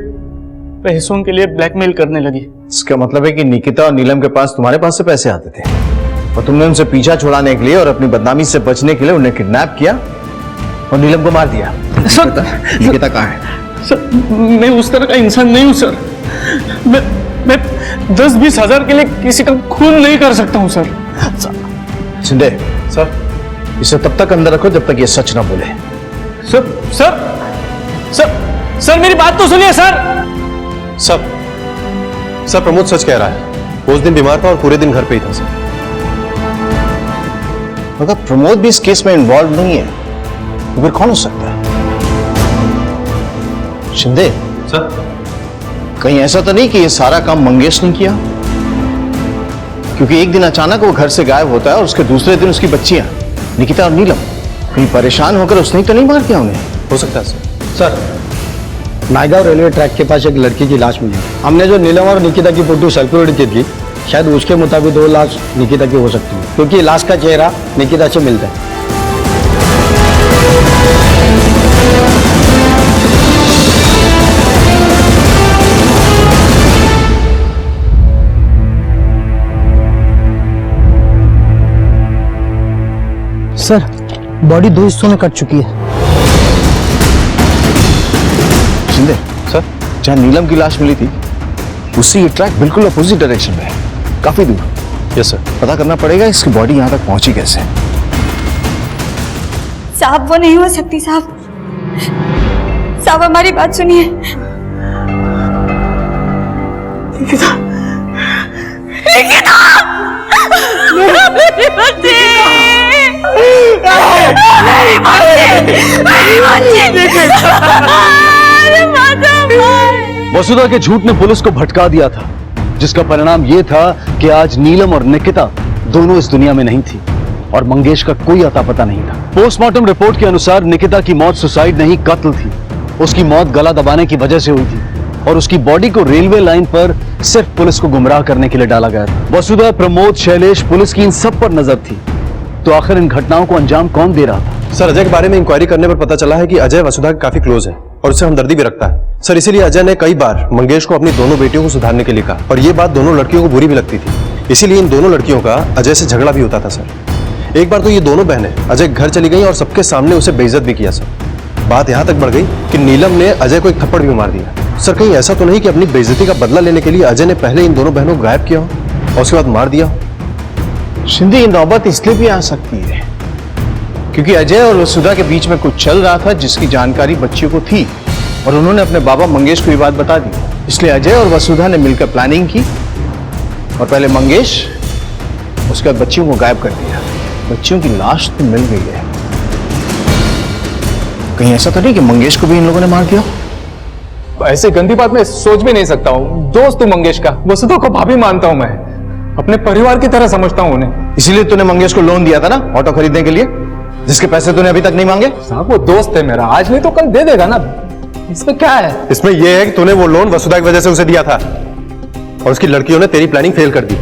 पैसों के लिए ब्लैकमेल करने लगी। इसका मतलब है कि निकिता और नीलम के पास तुम्हारे पास से पैसे आते थे और तुमने उनसे पीछा छुड़ाने के लिए और अपनी बदनामी से बचने के लिए उन्हें किडनैप किया और नीलम को मार दिया। सर, निकिता कहाँ है? सर, मैं उस तरह का इंसान नहीं हूं सर। मैं 10-20 हजार के लिए किसी का खून नहीं कर सकता हूं सर। शिंदे सर, इसे तब तक अंदर रखो जब तक ये सच ना बोले। सर सर सर सर मेरी बात तो सुनिए सर। सर प्रमोद सच कह रहा है, वो उस दिन बीमार था और पूरे दिन घर पे ही था सर। मगर प्रमोद भी इस केस में इन्वॉल्व नहीं है, तो फिर कौन हो सकता है? शिंदे सर, कहीं ऐसा तो नहीं कि ये सारा काम मंगेश ने किया? क्योंकि एक दिन अचानक वो घर से गायब होता है और उसके दूसरे दिन उसकी बच्चियां निकिता और नीलम, कहीं परेशान होकर उसने तो नहीं मार दिया उन्हें? हो सकता है sir. Sir, Naigaon railway track के पास एक लड़की की लाश मिली। हमने जो नीलम और निकिता की फोटो सर्कुलेट की थी, शायद उसके मुताबिक वो लाश निकिता की हो सकती है, क्योंकि लाश का चेहरा निकिता से मिलता है। सर, बॉडी 2 हिस्सों में कट चुकी है। शिंदे सर, जहां नीलम की लाश मिली थी उससे ये ट्रैक बिल्कुल अपोजिट डायरेक्शन में है, काफी दूर। Yes sir. पता करना पड़ेगा इसकी बॉडी यहां तक पहुंची कैसे। साहब वो नहीं हो सकती साहब। साहब हमारी बात सुनिए। निकिता, निकिता, मेरी बच्ची, मेरी बच्ची। वसुधा के झूठ ने पुलिस को भटका दिया था, जिसका परिणाम यह था कि आज नीलम और निकिता दोनों इस दुनिया में नहीं थी और मंगेश का कोई अता पता नहीं था। पोस्टमार्टम रिपोर्ट के अनुसार निकिता की मौत सुसाइड नहीं, कत्ल थी। उसकी मौत गला दबाने की वजह से हुई थी और उसकी बॉडी को रेलवे लाइन पर सिर्फ पुलिस को गुमराह करने के लिए डाला गया था। वसुधा, प्रमोद, शैलेश, पुलिस की इन सब पर नजर थी, तो आखिर इन घटनाओं को अंजाम कौन दे रहा था? सर, अजय के बारे में इंक्वायरी करने पर पता चला है कि अजय वसुधा के काफी क्लोज है और उससे हमदर्दी भी रखता है सर। इसीलिए अजय ने कई बार मंगेश को अपनी दोनों बेटियों को सुधारने के लिए कहा और ये बात दोनों लड़कियों को बुरी भी लगती थी। इसीलिए इन दोनों लड़कियों का अजय से झगड़ा भी होता था सर। एक बार तो ये दोनों बहनें अजय घर चली गई और सबके सामने उसे बेइज्जत भी किया सर। बात यहाँ तक बढ़ गई कि नीलम ने अजय को एक थप्पड़ भी मार दिया। सर, कहीं ऐसा तो नहीं कि अपनी बेइज्जती का बदला लेने के लिए अजय ने पहले इन दोनों बहनों को गायब किया हो और उसके बाद मार दिया हो? शिंदे, ये नौबत इसलिए भी आ सकती है क्योंकि अजय और वसुधा के बीच में कुछ चल रहा था जिसकी जानकारी बच्चियों को थी और उन्होंने अपने बाबा मंगेश को ये बात बता दी। इसलिए अजय और वसुधा ने मिलकर प्लानिंग की और पहले मंगेश, उसके बाद बच्चियों को गायब कर दिया। बच्चियों की लाश तो मिल गई है, कहीं ऐसा तो नहीं कि मंगेश को भी इन लोगों ने मार दिया? ऐसे गंदी बात मैं सोच भी नहीं सकता हूँ। दोस्त हूँ मंगेश का, वसुधा को भाभी मानता हूँ, मैं अपने परिवार की तरह समझता हूँ उन्हें। इसीलिए तूने मंगेश को लोन दिया था ना ऑटो खरीदने के लिए, जिसके पैसे तूने अभी तक नहीं मांगे? साहब वो दोस्त है मेरा, आज नहीं तो कल दे देगा ना। इसमें क्या है? इसमें यह है कि तूने वो लोन वसुधा की वजह से उसे दिया था और उसकी लड़कियों ने तेरी प्लानिंग फेल कर दी।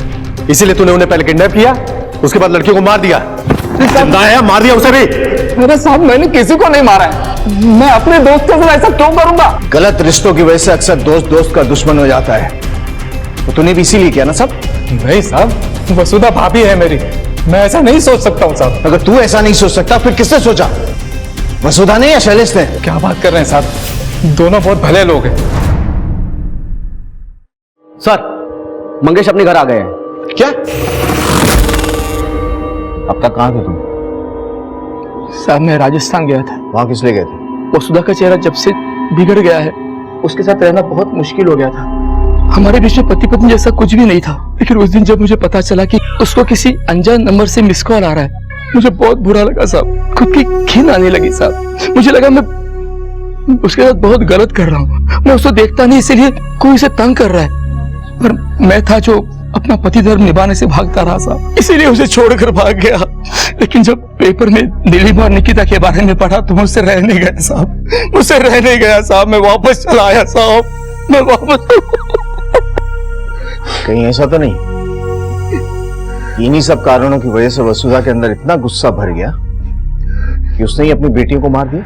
इसीलिए तूने उन्हें पहले किडनैप किया, उसके बाद लड़कियों को मार दिया। मार दिया उसे भी। अरे साहब, मैंने किसी को नहीं मारा है। मैं अपने दोस्त के साथ ऐसा क्यों करूंगा? गलत रिश्तों की वजह से अक्सर दोस्त दोस्त का दुश्मन हो जाता है, तो तूने भी इसीलिए किया ना सब? नहीं साहब, वसुधा भाभी है मेरी, मैं ऐसा नहीं सोच सकता हूँ साहब। अगर तू ऐसा नहीं सोच सकता फिर किसने सोचा? वसुधा ने या शैलेश ने? क्या बात कर रहे हैं साहब, दोनों बहुत भले लोग हैं। सर, मंगेश अपने घर आ गए हैं। क्या? अब तक कहां थे तुम? साहब मैं राजस्थान गया था। वहां किस लिए गए थे? वसुधा का चेहरा जब से बिगड़ गया है, उसके साथ रहना बहुत मुश्किल हो गया था। हमारे बीच में पति पत्नी जैसा कुछ भी नहीं था, लेकिन उस दिन जब मुझे पता चला कि उसको किसी अनजान नंबर से मिस कॉल आ रहा है, मुझे बहुत बुरा लगा साहब। खुद की घिन आने लगी साहब। मुझे लगा मैं उसके साथ बहुत गलत कर रहा हूँ। मैं उसको देखता नहीं, इसीलिए कोई उसे तंग कर रहा है। पर मैं था जो अपना पति धर्म निभाने से भागता रहा साहब, इसीलिए उसे छोड़कर भाग गया। लेकिन जब पेपर में नीलिमा और निकिता के बारे में पढ़ा तो मुझसे रह नहीं गया साहब, मुझसे रह नहीं गया साहब। मैं वापस चला आया साहब, मैं वापस। कहीं ऐसा तो नहीं इन्हीं सब कारणों की वजह से वसुधा के अंदर इतना गुस्सा भर गया कि उसने ही अपनी बेटियों को मार दिया?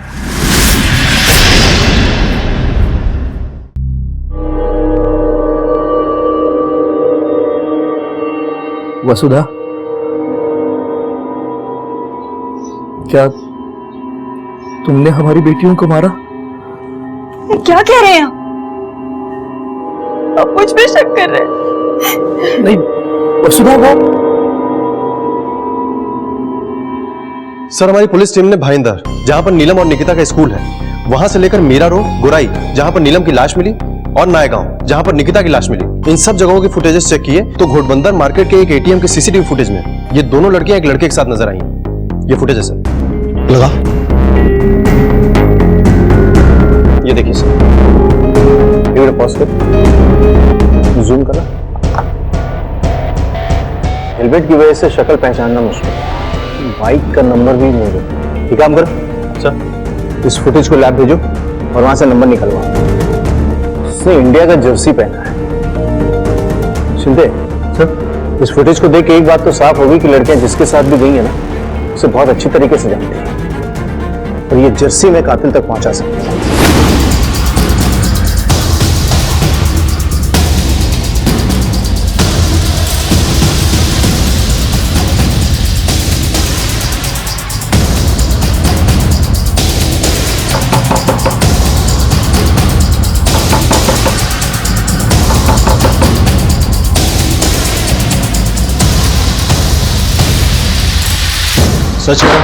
वसुधा, क्या तुमने हमारी बेटियों को मारा? क्या कह रहे हैं आप मुझ पे शक कर रहे हैं? नहीं वसुधा, वो सर हमारी पुलिस टीम ने भाईंदर, जहां पर नीलम और निकिता का स्कूल है, वहां से लेकर मीरा रोड, गोराई, जहां पर नीलम की लाश मिली, और नायगांव, जहां पर निकिता की लाश मिली, इन सब जगहों की फुटेजेस चेक किए तो घोटबंदर मार्केट के एक एटीएम के सीसीटीवी फुटेज में ये दोनों लड़कियां एक लड़के के साथ नजर आई हैं। ये फुटेज है सर। लगा। ये देखिए सर, ये पॉज कर, जूम करो। हेलमेट की वजह से शक्ल पहचानना मुश्किल है, बाइक का नंबर भी नहीं है। एक काम करो सर, इस फुटेज को लैब भेजो और वहां से नंबर निकलवाओ। उसने इंडिया का जर्सी पहना है। सुनते सर, इस फुटेज को देख के एक बात तो साफ होगी कि लड़कियां जिसके साथ भी गई है ना, उसे बहुत अच्छी तरीके से जानती है और ये जर्सी में कातिल तक पहुंचा सकती है। सच करो।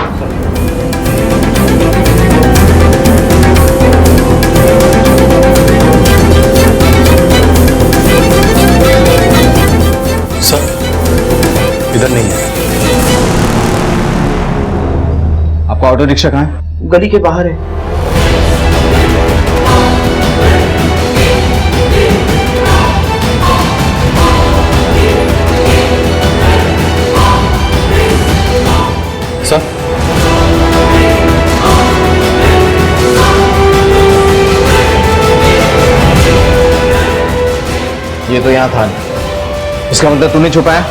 सर इधर नहीं है। आपका ऑटो रिक्शा कहाँ है? गली के बाहर है। सर ये तो यहां था नहीं। इसका मतलब तूने छुपाया?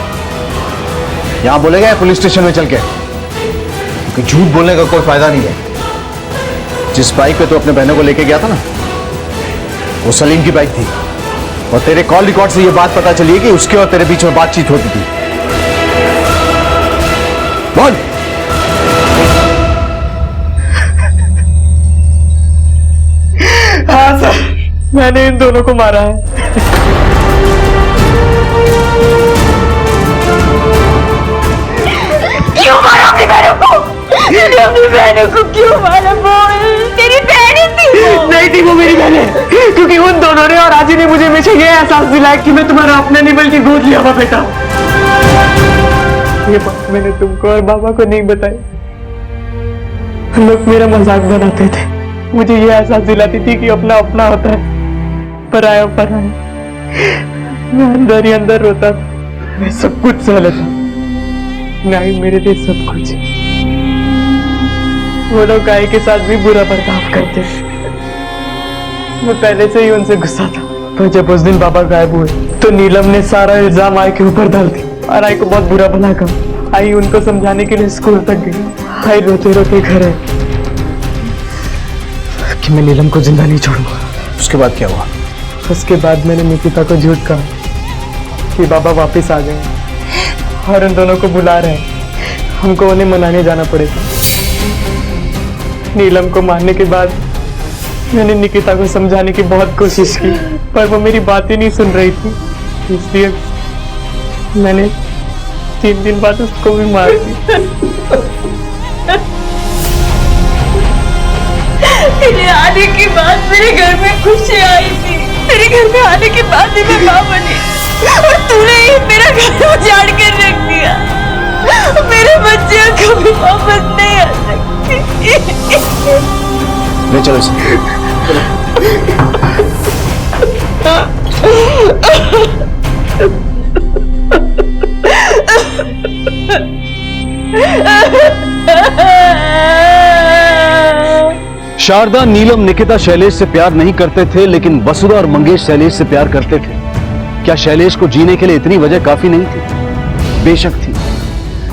यहां बोलेगा या पुलिस स्टेशन में चल के? क्योंकि झूठ बोलने का कोई फायदा नहीं है। जिस बाइक पे तू अपने बहनों को लेके गया था ना, वो सलीम की बाइक थी और तेरे कॉल रिकॉर्ड से ये बात पता चली है कि उसके और तेरे बीच में बातचीत होती थी। बोल। हाँ सर, मैंने इन दोनों को मारा है। क्यों मारा अपनी बहनों को? अपनी बहनों को क्यों मारा? बोल, तेरी बहन थी वो। नहीं थी वो मेरी बहनें, क्योंकि उन दोनों ने और राजी ने मुझे हमेशा ये एहसास दिलाया कि मैं तुम्हारा अपना नहीं बल्कि गोद लिया हुआ बेटा। ये बात मैंने तुमको और बाबा को नहीं बताई। लोग मेरा मजाक बनाते थे, मुझे ये एहसास दिलाती थी कि अपना अपना होता है, पराया पराया। मैं अंदर ही अंदर रोता था, मैं सब कुछ सह लेता, नहीं मेरे लिए सब कुछ। वो लोग गाय के साथ भी बुरा बर्ताव करते थे, मैं पहले से ही उनसे गुस्सा था। पर जब उस दिन बाबा गायब हुए तो नीलम ने सारा इल्जाम आई के ऊपर डाल दिया और आई को बहुत बुरा भला कहा। आई उनको समझाने के लिए स्कूल तक गई, आई रोते रोते घर है कि मैं नीलम को जिंदा नहीं छोड़ूंगा। उसके बाद क्या हुआ? उसके बाद मैंने निकिता को झूठ कहा कि बाबा वापस आ गए और उन दोनों को बुला रहे हैं, हमको उन्हें मनाने जाना पड़ेगा। नीलम को मारने के बाद मैंने निकिता को समझाने की बहुत कोशिश की, पर वो मेरी बात ही नहीं सुन रही थी, इसलिए मैंने 3 दिन बाद उसको भी मार दी। तेरे आने के बाद मेरे घर में खुशी आई थी। तेरे घर में आने के बाद ही मैं माँ बनी और तूने ही मेरा घर उजाड़ कर रख दिया। मेरे बच्चे कभी वापस नहीं आ सकते। ले चलो इसे। शारदा, नीलम, निकिता शैलेश से प्यार नहीं करते थे, लेकिन वसुधा और मंगेश शैलेश से प्यार करते थे। क्या शैलेश को जीने के लिए इतनी वजह काफी नहीं थी? बेशक थी,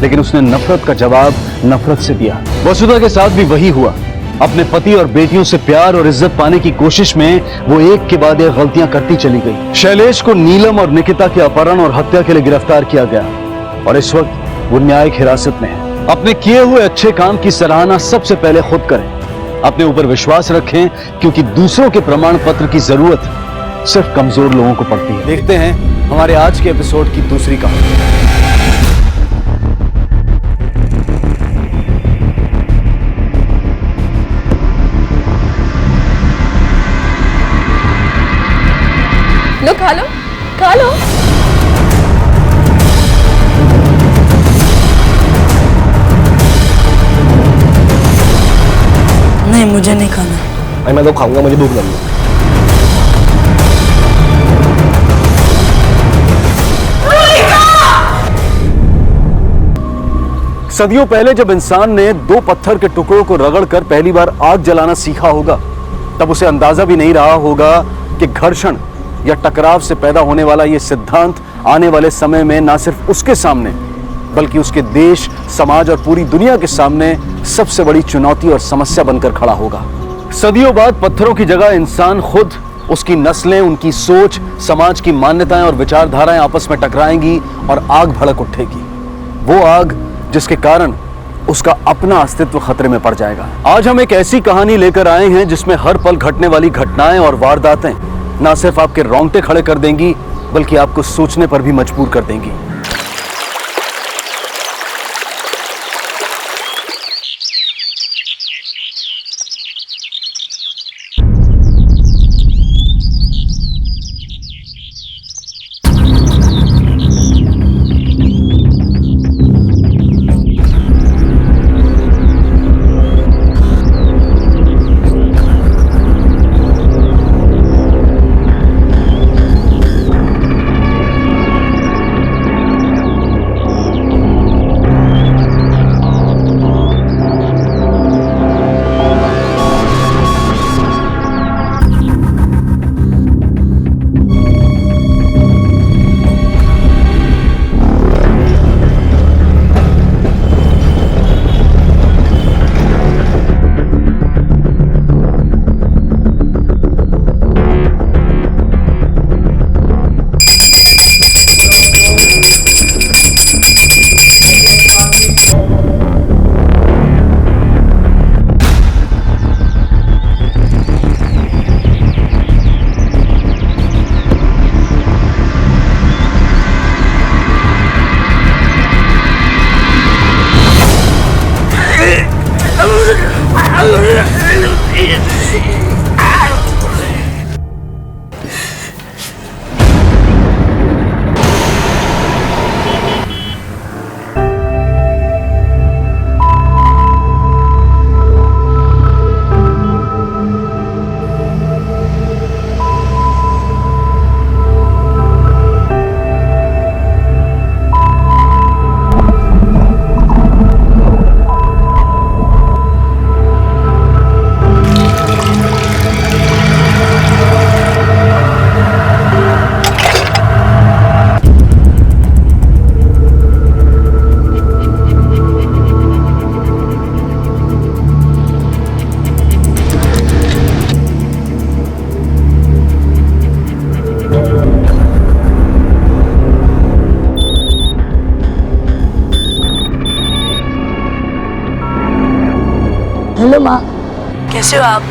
लेकिन उसने नफरत का जवाब नफरत से दिया। वसुधा के साथ भी वही हुआ। अपने पति और बेटियों से प्यार और इज्जत पाने की कोशिश में वो एक के बाद एक गलतियां करती चली गई। शैलेश को नीलम और निकिता के अपहरण और हत्या के लिए गिरफ्तार किया गया और इस वक्त वो न्यायिक हिरासत में है। अपने किए हुए अच्छे काम की सराहना सबसे पहले खुद करें, अपने ऊपर विश्वास रखें, क्योंकि दूसरों के प्रमाण पत्र की जरूरत सिर्फ कमजोर लोगों को पड़ती है। देखते हैं हमारे आज के एपिसोड की दूसरी कहानी। लो खा लो, खा लो। नहीं, मुझे नहीं खाना। मैं तो खाऊंगा, मुझे भूख लगी। सदियों पहले जब इंसान ने दो पत्थर के टुकड़ों को रगड़कर पहली बार आग जलाना सीखा होगा, तब उसे अंदाजा भी नहीं रहा होगा कि घर्षण या टकराव से पैदा होने वाला यह सिद्धांत आने वाले समय में न सिर्फ उसके सामने बल्कि उसके देश, समाज और पूरी दुनिया के सामने सबसे बड़ी चुनौती और समस्या बनकर खड़ा होगा। सदियों बाद पत्थरों की जगह इंसान खुद, उसकी नस्लें, उनकी सोच, समाज की मान्यताएं और विचारधाराएं आपस में टकराएंगी और आग भड़क उठेगी। वो आग जिसके कारण उसका अपना अस्तित्व खतरे में पड़ जाएगा। आज हम एक ऐसी कहानी लेकर आए हैं जिसमें हर पल घटने वाली घटनाएं और वारदातें ना सिर्फ आपके रोंगटे खड़े कर देंगी बल्कि आपको सोचने पर भी मजबूर कर देंगी। हेलो माँ, कैसे हो आप?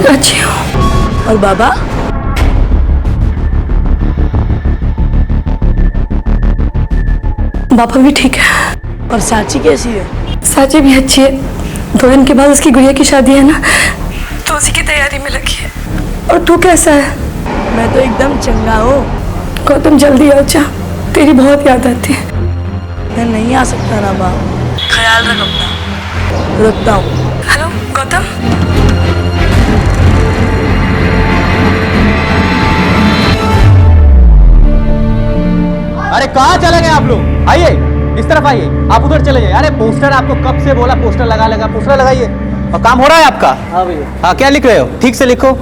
अच्छी हो। और बाबा? बाबा भी ठीक है। और साची कैसी है? साची भी अच्छी है। 2 दिन के बाद उसकी गुड़िया की शादी है ना, तो उसी की तैयारी में लगी है। और तू कैसा है? मैं तो एकदम चंगा हूँ। गौतम जल्दी आ जा, तेरी बहुत याद आती है। मैं नहीं आ सकता ना माँ, ख्याल रख अपना, रखता हूँ। हेलो गौतम। अरे कहाँ चले गए आप लोग? आइए इस तरफ आइए, आप उधर चले जाइए। अरे पोस्टर आपको कब से बोला पोस्टर लगा पोस्टर लगाइए। और काम हो रहा है आपका? हाँ भैया। हाँ क्या लिख रहे हो? ठीक से लिखो।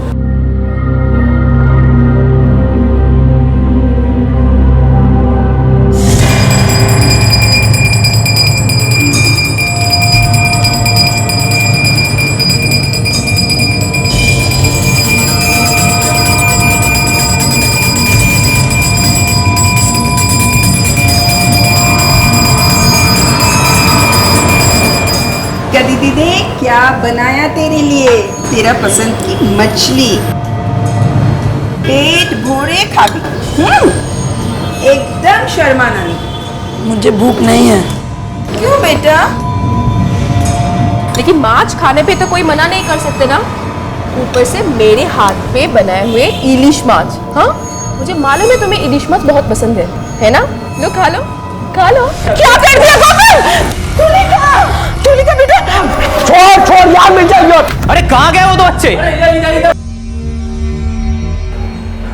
दीदी क्या बनाया तेरे लिए, तेरा पसंद की मछली, पेट भोरे खा गई। एकदम शर्माना नहीं। मुझे भूख नहीं है। क्यों बेटा? लेकिन माछ खाने पे तो कोई मना नहीं कर सकते ना। ऊपर से मेरे हाथ पे बनाए हुए इलिश माछ। हाँ मुझे मालूम है तुम्हें इलिश माछ बहुत पसंद है ना? लो खा लो खा लो। क्या कर दिया गौतम? तुलिका बेटा छोड़ यार मिल जाएगी। अरे कहाँ गए वो दो बच्चे?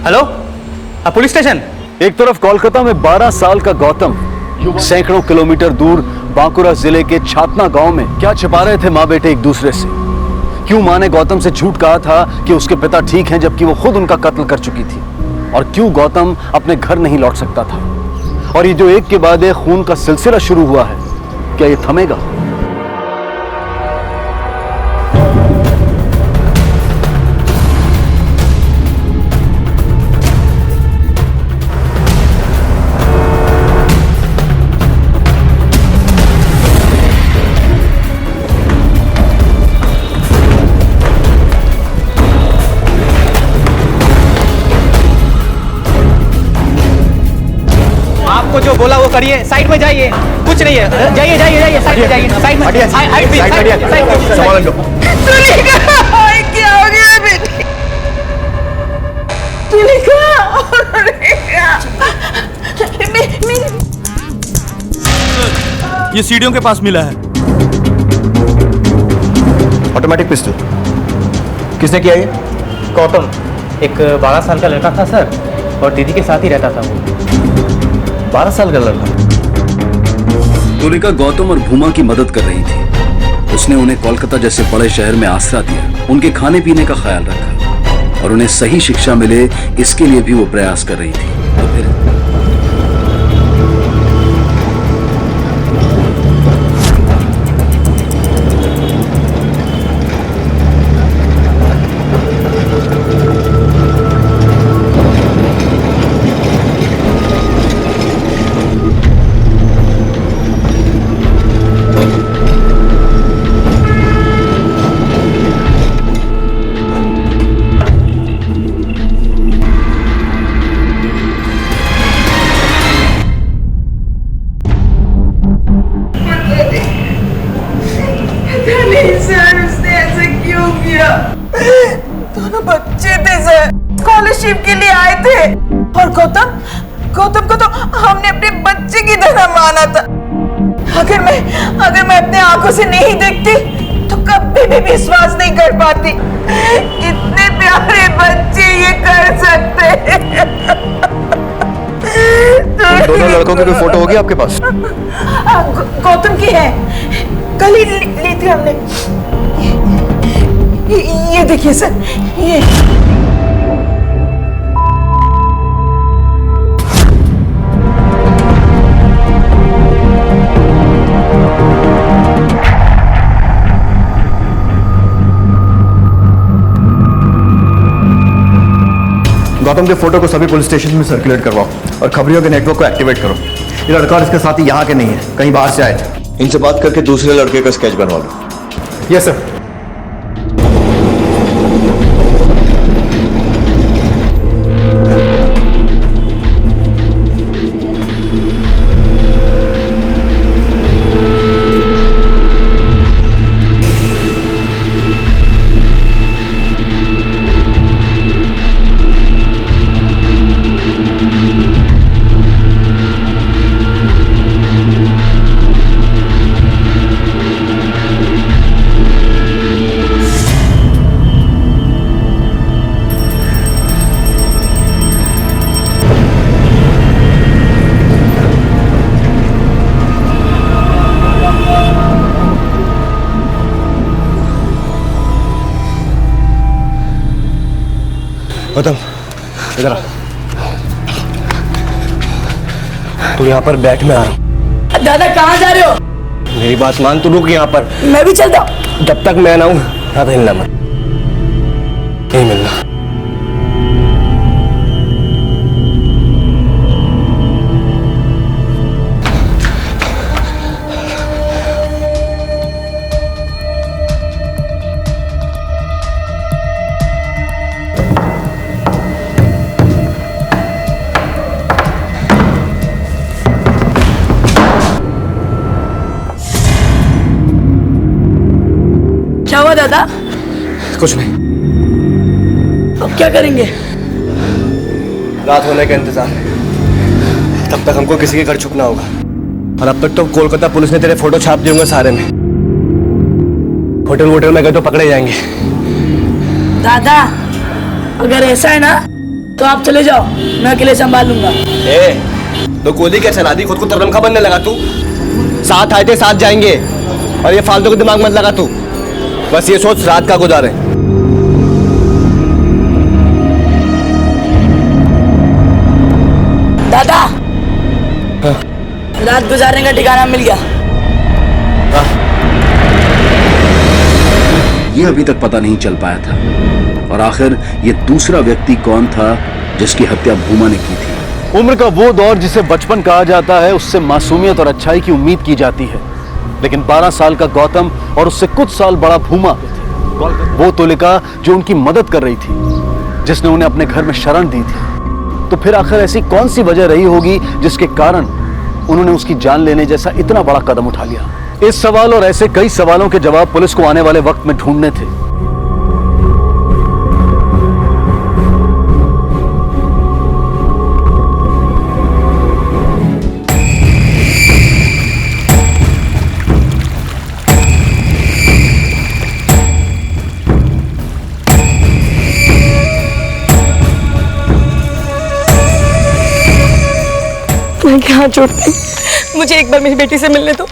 Hello police station. एक तरफ कोलकाता में 12 साल का गौतम सैकड़ों किलोमीटर दूर बांकुरा जिले के छातना गांव में क्या छिपा रहे थे माँ बेटे एक दूसरे से? क्यों माँ ने गौतम से झूठ कहा था कि उसके पिता ठीक हैं जबकि वो खुद उनका कत्ल कर चुकी थी? और क्यों गौतम अपने घर नहीं लौट सकता था? और ये जो एक के बाद एक खून का सिलसिला शुरू हुआ है, क्या ये थमेगा? आपको जो बोला वो करिए, साइड में जाइए, कुछ नहीं है। जाइए साइड में जाइए, साइड में संभाल लो। क्या हो गया बेटी? ये सीढ़ियों के पास मिला है। ऑटोमेटिक पिस्टल किसने किया ये? गौतम एक 12 साल का लड़का था सर, और दीदी के साथ ही रहता था वो। 12 साल का लड़का। तुलिका गौतम और भूमा की मदद कर रही थी। उसने उन्हें कोलकाता जैसे बड़े शहर में आसरा दिया, उनके खाने पीने का ख्याल रखा और उन्हें सही शिक्षा मिले इसके लिए भी वो प्रयास कर रही थी। तो फिर दोनों बच्चे थे सर, स्कॉलरशिप के लिए आए थे। और गौतम को तो हमने अपने बच्चे की तरह माना था। अगर मैं अपने आंखों से नहीं देखती तो कभी भी विश्वास नहीं कर पाती। इतने प्यारे बच्चे ये कर सकते हैं। दोनों लड़कों की कोई फोटो होगी आपके पास? गौतम की है, कल ही ली थी हमने। ये देखिए सर, ये गौतम के फोटो को सभी पुलिस स्टेशन में सर्कुलेट करवाओ और खबरियों के नेटवर्क को एक्टिवेट करो। ये लड़का और इसके साथी यहाँ के नहीं है, कहीं बाहर से आए थे। इनसे बात करके दूसरे लड़के का स्केच बनवा लो। Yes sir. गौतम इधर आ। तू यहाँ पर बैठ, मैं आ रहा हूँ। दादा कहाँ जा रहे हो? मेरी बात मान, तू रुक यहाँ पर। मैं भी चलता हूँ। जब तक मैं ना हूँ यहाँ तो हिलना मत, नहीं मिलना। क्या हुआ दादा? कुछ नहीं, अब क्या करेंगे? रात होने का इंतजार, तब तक हमको किसी के घर छुपना होगा। और अब तक तो कोलकाता पुलिस ने तेरे फोटो छाप दिए होंगे सारे में। होटल में गए तो पकड़े जाएंगे। दादा अगर ऐसा है ना तो आप चले जाओ, मैं अकेले संभाल लूंगा। तो गोली क्या चला दी, खुद को तरनखा बनने लगा तू। साथ आए थे साथ जाएंगे, और ये फालतू के दिमाग मत लगा तू। बस ये सोच रात का गुजारे। दादा रात गुजारने का ठिकाना मिल गया। ये अभी तक पता नहीं चल पाया था, और आखिर ये दूसरा व्यक्ति कौन था जिसकी हत्या भूमा ने की थी। उम्र का वो दौर जिसे बचपन कहा जाता है, उससे मासूमियत और अच्छाई की उम्मीद की जाती है। लेकिन 12 साल का गौतम और उससे कुछ साल बड़ा भूमा, वो तुलिका जो उनकी मदद कर रही थी, जिसने उन्हें अपने घर में शरण दी थी। तो फिर आखिर ऐसी कौन सी वजह रही होगी जिसके कारण उन्होंने उसकी जान लेने जैसा इतना बड़ा कदम उठा लिया? इस सवाल और ऐसे कई सवालों के जवाब पुलिस को आने वाले वक्त में ढूंढने थे। मैं क्या छोड़ती, मुझे एक बार मेरी बेटी से मिलने दो।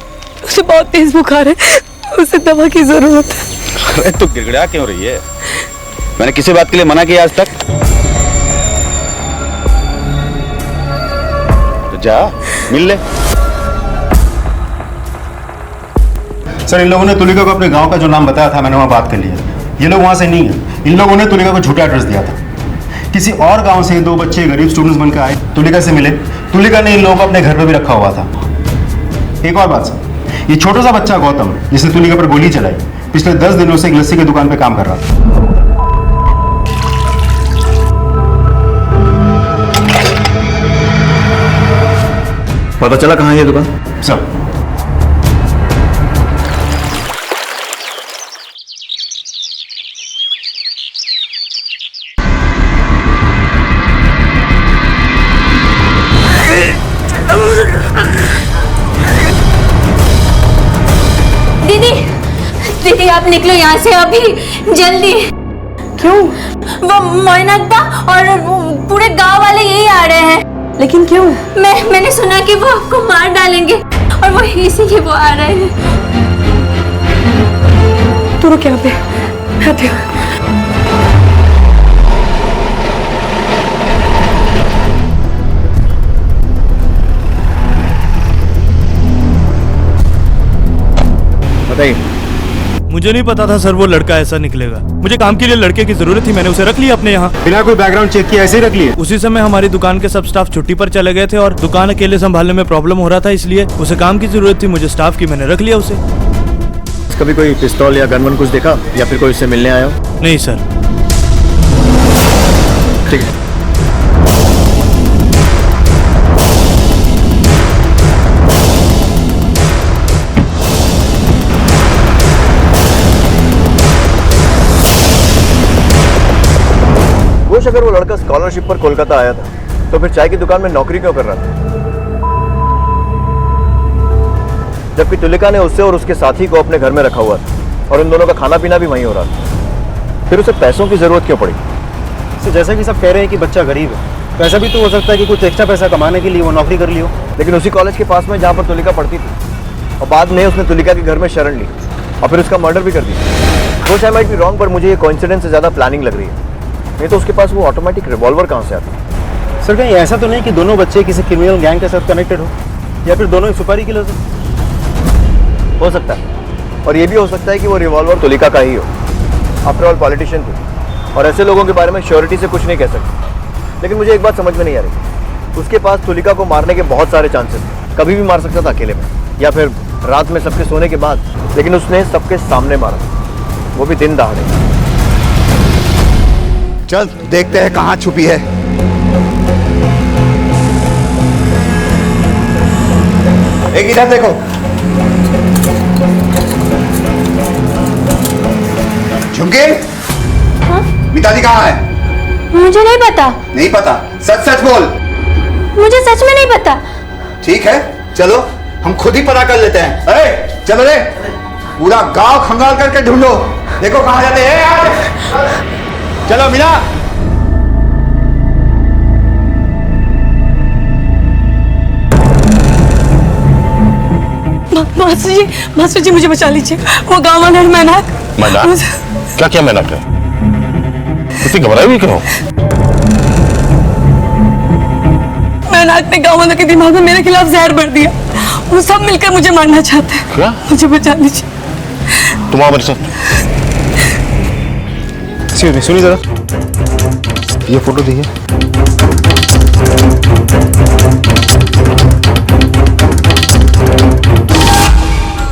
उसे बहुत तेज बुखार है, उसे दवा की जरूरत है। अरे तू गिड़गिड़ा क्यों रही है? मैंने किसी बात के लिए मना किया आज तक? तो जा मिल ले। सर, इन लोगों ने तुलिका को अपने गांव का जो नाम बताया था, मैंने वहां बात कर लिया। ये लोग वहां से नहीं है। इन लोगों ने तुलिका को झूठा एड्रेस दिया था। किसी और गांव से 2 बच्चे गरीब स्टूडेंट्स बनकर आए, तुलिका से मिले। तुलिका ने इन लोगों को अपने घर पे भी रखा हुआ था। एक और बात सर, ये छोटा सा बच्चा गौतम, जिसने तुलिका पर गोली चलाई, पिछले 10 दिनों से एक लस्सी की दुकान पे काम कर रहा था। पता चला कहाँ है ये दुकान? सर, दीदी आप निकलो यहाँ से अभी, जल्दी। क्यों? वो मोइनअक्ता और पूरे गांव वाले यही आ रहे हैं। लेकिन क्यों? मैंने सुना कि वो आपको मार डालेंगे, और वो इसीलिए वो आ रहे हैं। तू रुक यहाँ पे, मैं आती हूँ। बताइए। मुझे नहीं पता था सर वो लड़का ऐसा निकलेगा। मुझे काम के लिए लड़के की जरूरत थी, मैंने उसे रख लिया अपने यहाँ। बिना कोई बैकग्राउंड चेक किए ऐसे ही रख लिए? उसी समय हमारी दुकान के सब स्टाफ छुट्टी पर चले गए थे और दुकान अकेले संभालने में प्रॉब्लम हो रहा था, इसलिए उसे काम की जरूरत थी, मुझे स्टाफ की, मैंने रख लिया उसे। कभी कोई पिस्तौल या गन कुछ देखा, या फिर कोई उससे मिलने आया हो? नहीं सर। ठीक है। अगर वो लड़का स्कॉलरशिप पर कोलकाता आया था, तो फिर चाय की दुकान में नौकरी क्यों कर रहा था? जबकि तुलिका ने उससे और उसके साथी को अपने घर में रखा हुआ था, और उन दोनों का खाना पीना भी वहीं हो रहा था। फिर उसे पैसों की जरूरत क्यों पड़ी? जैसा कि सब कह रहे हैं कि बच्चा गरीब है, तो ऐसा भी तो हो सकता है कि कुछ एक्स्ट्रा पैसा कमाने के लिए वो नौकरी कर ली हो। लेकिन उसी कॉलेज के पास में जहाँ पर तुलिका पढ़ती थी, और बाद में उसने तुलिका के घर में शरण ली और फिर उसका मर्डर भी कर दिया। वो आई माइट बी रॉन्ग, पर मुझे ये कोइंसिडेंस से ज्यादा प्लानिंग लग रही है। नहीं तो उसके पास वो ऑटोमेटिक रिवॉल्वर कहाँ से आता? सर कहीं ऐसा तो नहीं कि दोनों बच्चे किसी क्रिमिनल गैंग के साथ कनेक्टेड हो, या फिर दोनों ही सुपारी किलर से? हो सकता है, और ये भी हो सकता है कि वो रिवॉल्वर तुलिका का ही हो। आफ्टर ऑल पॉलिटिशियन थी, और ऐसे लोगों के बारे में श्योरिटी से कुछ नहीं कह सकते। लेकिन मुझे एक बात समझ में नहीं आ रही, उसके पास तुलिका को मारने के बहुत सारे चांसेस थे। कभी भी मार सकता था अकेले में, या फिर रात में सबके सोने के बाद, लेकिन उसने सबके सामने मारा, वो भी दिन दहाड़े। चल देखते हैं कहाँ छुपी है। एक इधर देखो। झुमके, हाँ? मिताली कहाँ है? मुझे नहीं पता। नहीं पता? सच सच बोल। मुझे सच में नहीं पता। ठीक है, चलो हम खुद ही पता कर लेते हैं। अरे चलो रे, पूरा गांव खंगाल करके ढूंढो, देखो कहाँ जाते हैं। चलो मीना। मास्टर जी मुझे बचा लीजिए। वो गाँव वाले मैनाक। क्या क्या मैनाक है? इतनी घबराई हुई क्यों? मैनाक ने गाँव वालों के दिमाग में मेरे खिलाफ जहर भर दिया। वो सब मिलकर मुझे मारना चाहते हैं। क्या? मुझे बचा लीजिए। तुम आओ मेरे साथ। सुनिए जरा, ये फोटो देखिए।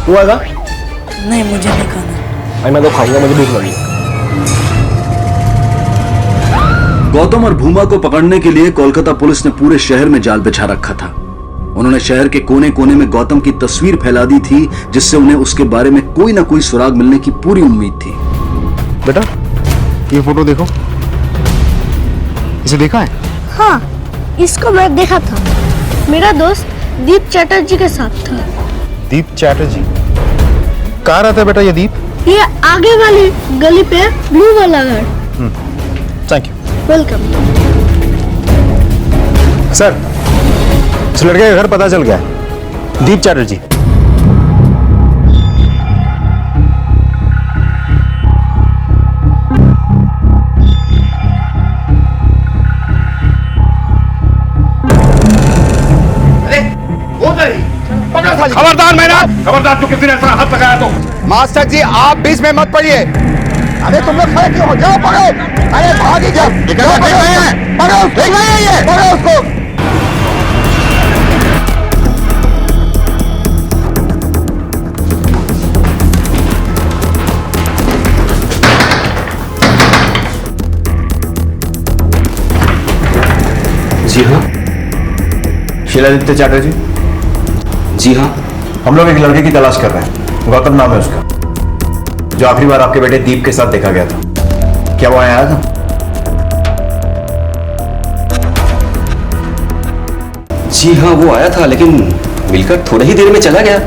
तू आएगा? नहीं, मुझे नहीं खाना। मैं तो खाऊंगा, मुझे भूख लगी। गौतम और भूमा को पकड़ने के लिए कोलकाता पुलिस ने पूरे शहर में जाल बिछा रखा था। उन्होंने शहर के कोने कोने में गौतम की तस्वीर फैला दी थी, जिससे उन्हें उसके बारे में कोई ना कोई सुराग मिलने की पूरी उम्मीद थी। बेटा, ये फोटो देखो। इसे देखा है? हाँ, इसको मैं देखा था। मेरा दोस्त दीप चैटर्जी के साथ था। दीप चैटर्जी? कहाँ रहता है बेटा ये दीप? ये आगे वाली गली पे ब्लू वाला घर। Thank you. वेलकम। सर, इस लड़के का घर पता चल गया है, दीप चैटर्जी। खबरदार मैनाक, खबरदार, तू किसी ने ऐसा हाथ लगाया तो। मास्टर जी आप बीच में मत पड़िए। अरे तुम लोग खड़े क्यों हो? जाओ पकड़ो। अरे भाग ही जाओ। पकड़ो उसको। जी हाँ, शीलादित्य चैटर्जी। जी हाँ, हम लोग एक लड़के की तलाश कर रहे हैं, गौतम नाम है उसका, जो आखिरी बार आपके बेटे दीप के साथ देखा गया था। क्या वो आया था? जी हाँ, वो आया था, लेकिन मिलकर थोड़ी ही देर में चला गया।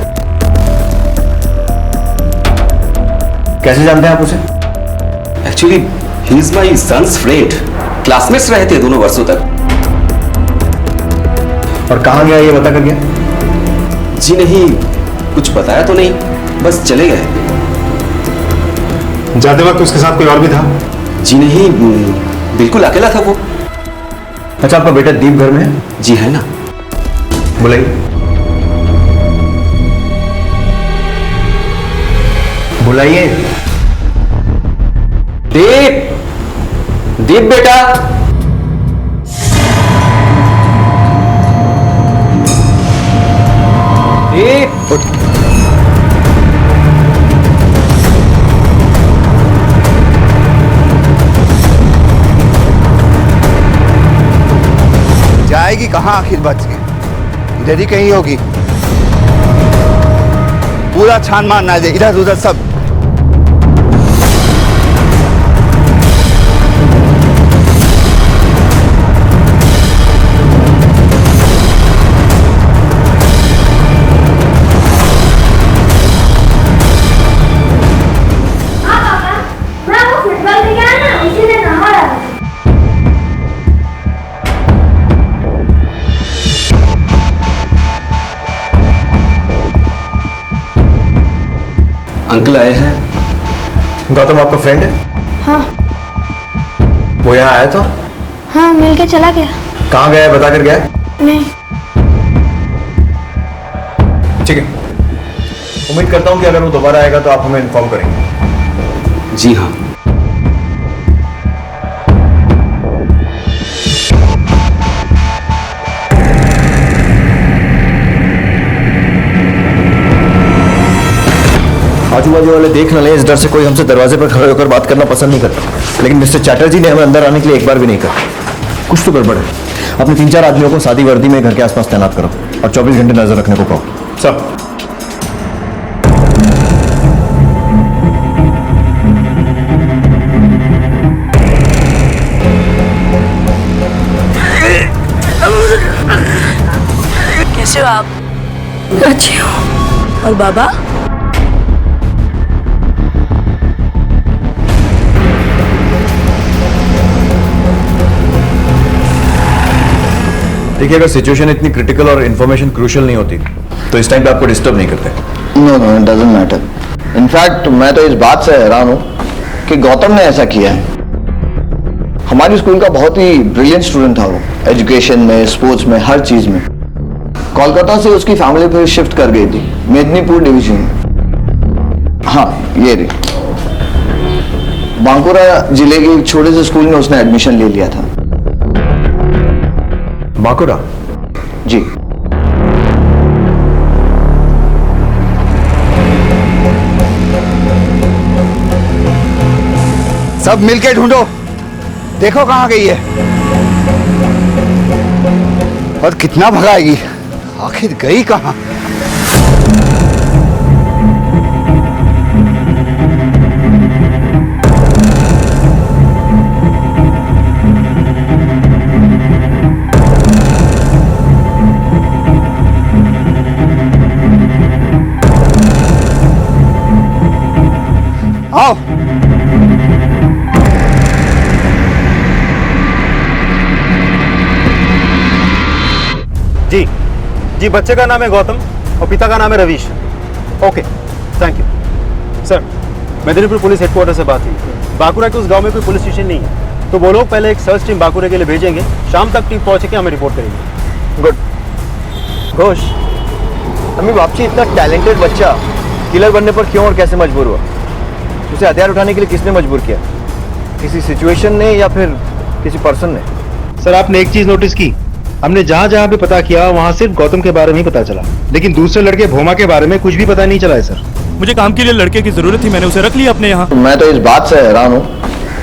कैसे जानते हैं आप उसे? Actually he is my son's friend. Classmates रहे थे दोनों वर्षों तक। और कहाँ गया ये बता कर गया? जी नहीं, कुछ बताया तो नहीं, बस चले गए। जाते वक्त उसके साथ कोई और भी था? जी नहीं, बिल्कुल अकेला था वो। अच्छा, आपका बेटा दीप घर में है? जी है ना। बुलाइए। बुलाइए। दीप, दीप बेटा। दीप, जाएगी कहाँ आखिर बच के? इधर ही कहीं होगी। पूरा छान मारना है इधर उधर सब। अंकल आए हैं। गौतम आपका फ्रेंड है? हाँ। वो यहाँ आया तो? हाँ, मिल के चला गया। कहाँ गया है बता कर गया? नहीं। ठीक है, उम्मीद करता हूँ कि अगर वो दोबारा आएगा तो आप हमें इन्फॉर्म करेंगे। जी हाँ। आजू बाजू वाले देख न ले, इस डर से कोई हमसे दरवाजे पर खड़े होकर बात करना पसंद नहीं करता। लेकिन मिस्टर चैटर्जी ने हमें अंदर आने के लिए एक बार भी नहीं कहा। कुछ तो गड़बड़ है। अपने 3-4 आदमियों को सादी वर्दी में घर के आसपास तैनात करो और 24 घंटे नजर रखने को कहो। सब कैसे हो आप? अच्छी हो। और बाबा? देखिए, अगर सिचुएशन इतनी क्रिटिकल और इन्फॉर्मेशन क्रूशियल नहीं होती तो इस टाइम पे आपको डिस्टर्ब नहीं करते। No no, it doesn't matter. In fact मैं तो इस बात से हैरान हूँ कि गौतम ने ऐसा किया है। हमारी स्कूल का बहुत ही ब्रिलियंट स्टूडेंट था वो, एजुकेशन में, स्पोर्ट्स में, हर चीज में। कोलकाता से उसकी फैमिली फिर शिफ्ट कर गई थी मेदिनीपुर डिवीजन में। हाँ, ये रही। बांकुरा जिले के एक छोटे से स्कूल में उसने एडमिशन ले लिया था। बांकुरा? जी। सब मिलके ढूंढो, देखो कहां गई है और कितना भगाएगी। आखिर गई कहां? आओ। जी जी, बच्चे का नाम है गौतम और पिता का नाम है Ravish. Okay, thank you sir. Medinipur police headquarter से बात हुई। बांकुरा के उस गांव में कोई पुलिस स्टेशन नहीं है, तो वो लोग पहले एक सर्च टीम बांकुरा के लिए भेजेंगे। शाम तक टीम पहुंच के हमें रिपोर्ट करेंगे। गुड। घोष, अम्मी बापची इतना टैलेंटेड बच्चा किलर बनने पर क्यों और कैसे मजबूर हुआ? उसे हथियार उठाने के लिए किसने मजबूर किया? किसी सिचुएशन ने या फिर किसी पर्सन ने? सर, आपने एक चीज नोटिस की, हमने जहां जहां भी पता किया वहां सिर्फ गौतम के बारे में ही पता चला, लेकिन दूसरे लड़के भोमा के बारे में कुछ भी पता नहीं चला है सर। मुझे काम के लिए लड़के की जरूरत थी, मैंने उसे रख लिया अपने यहाँ। मैं तो इस बात से हैरान हूँ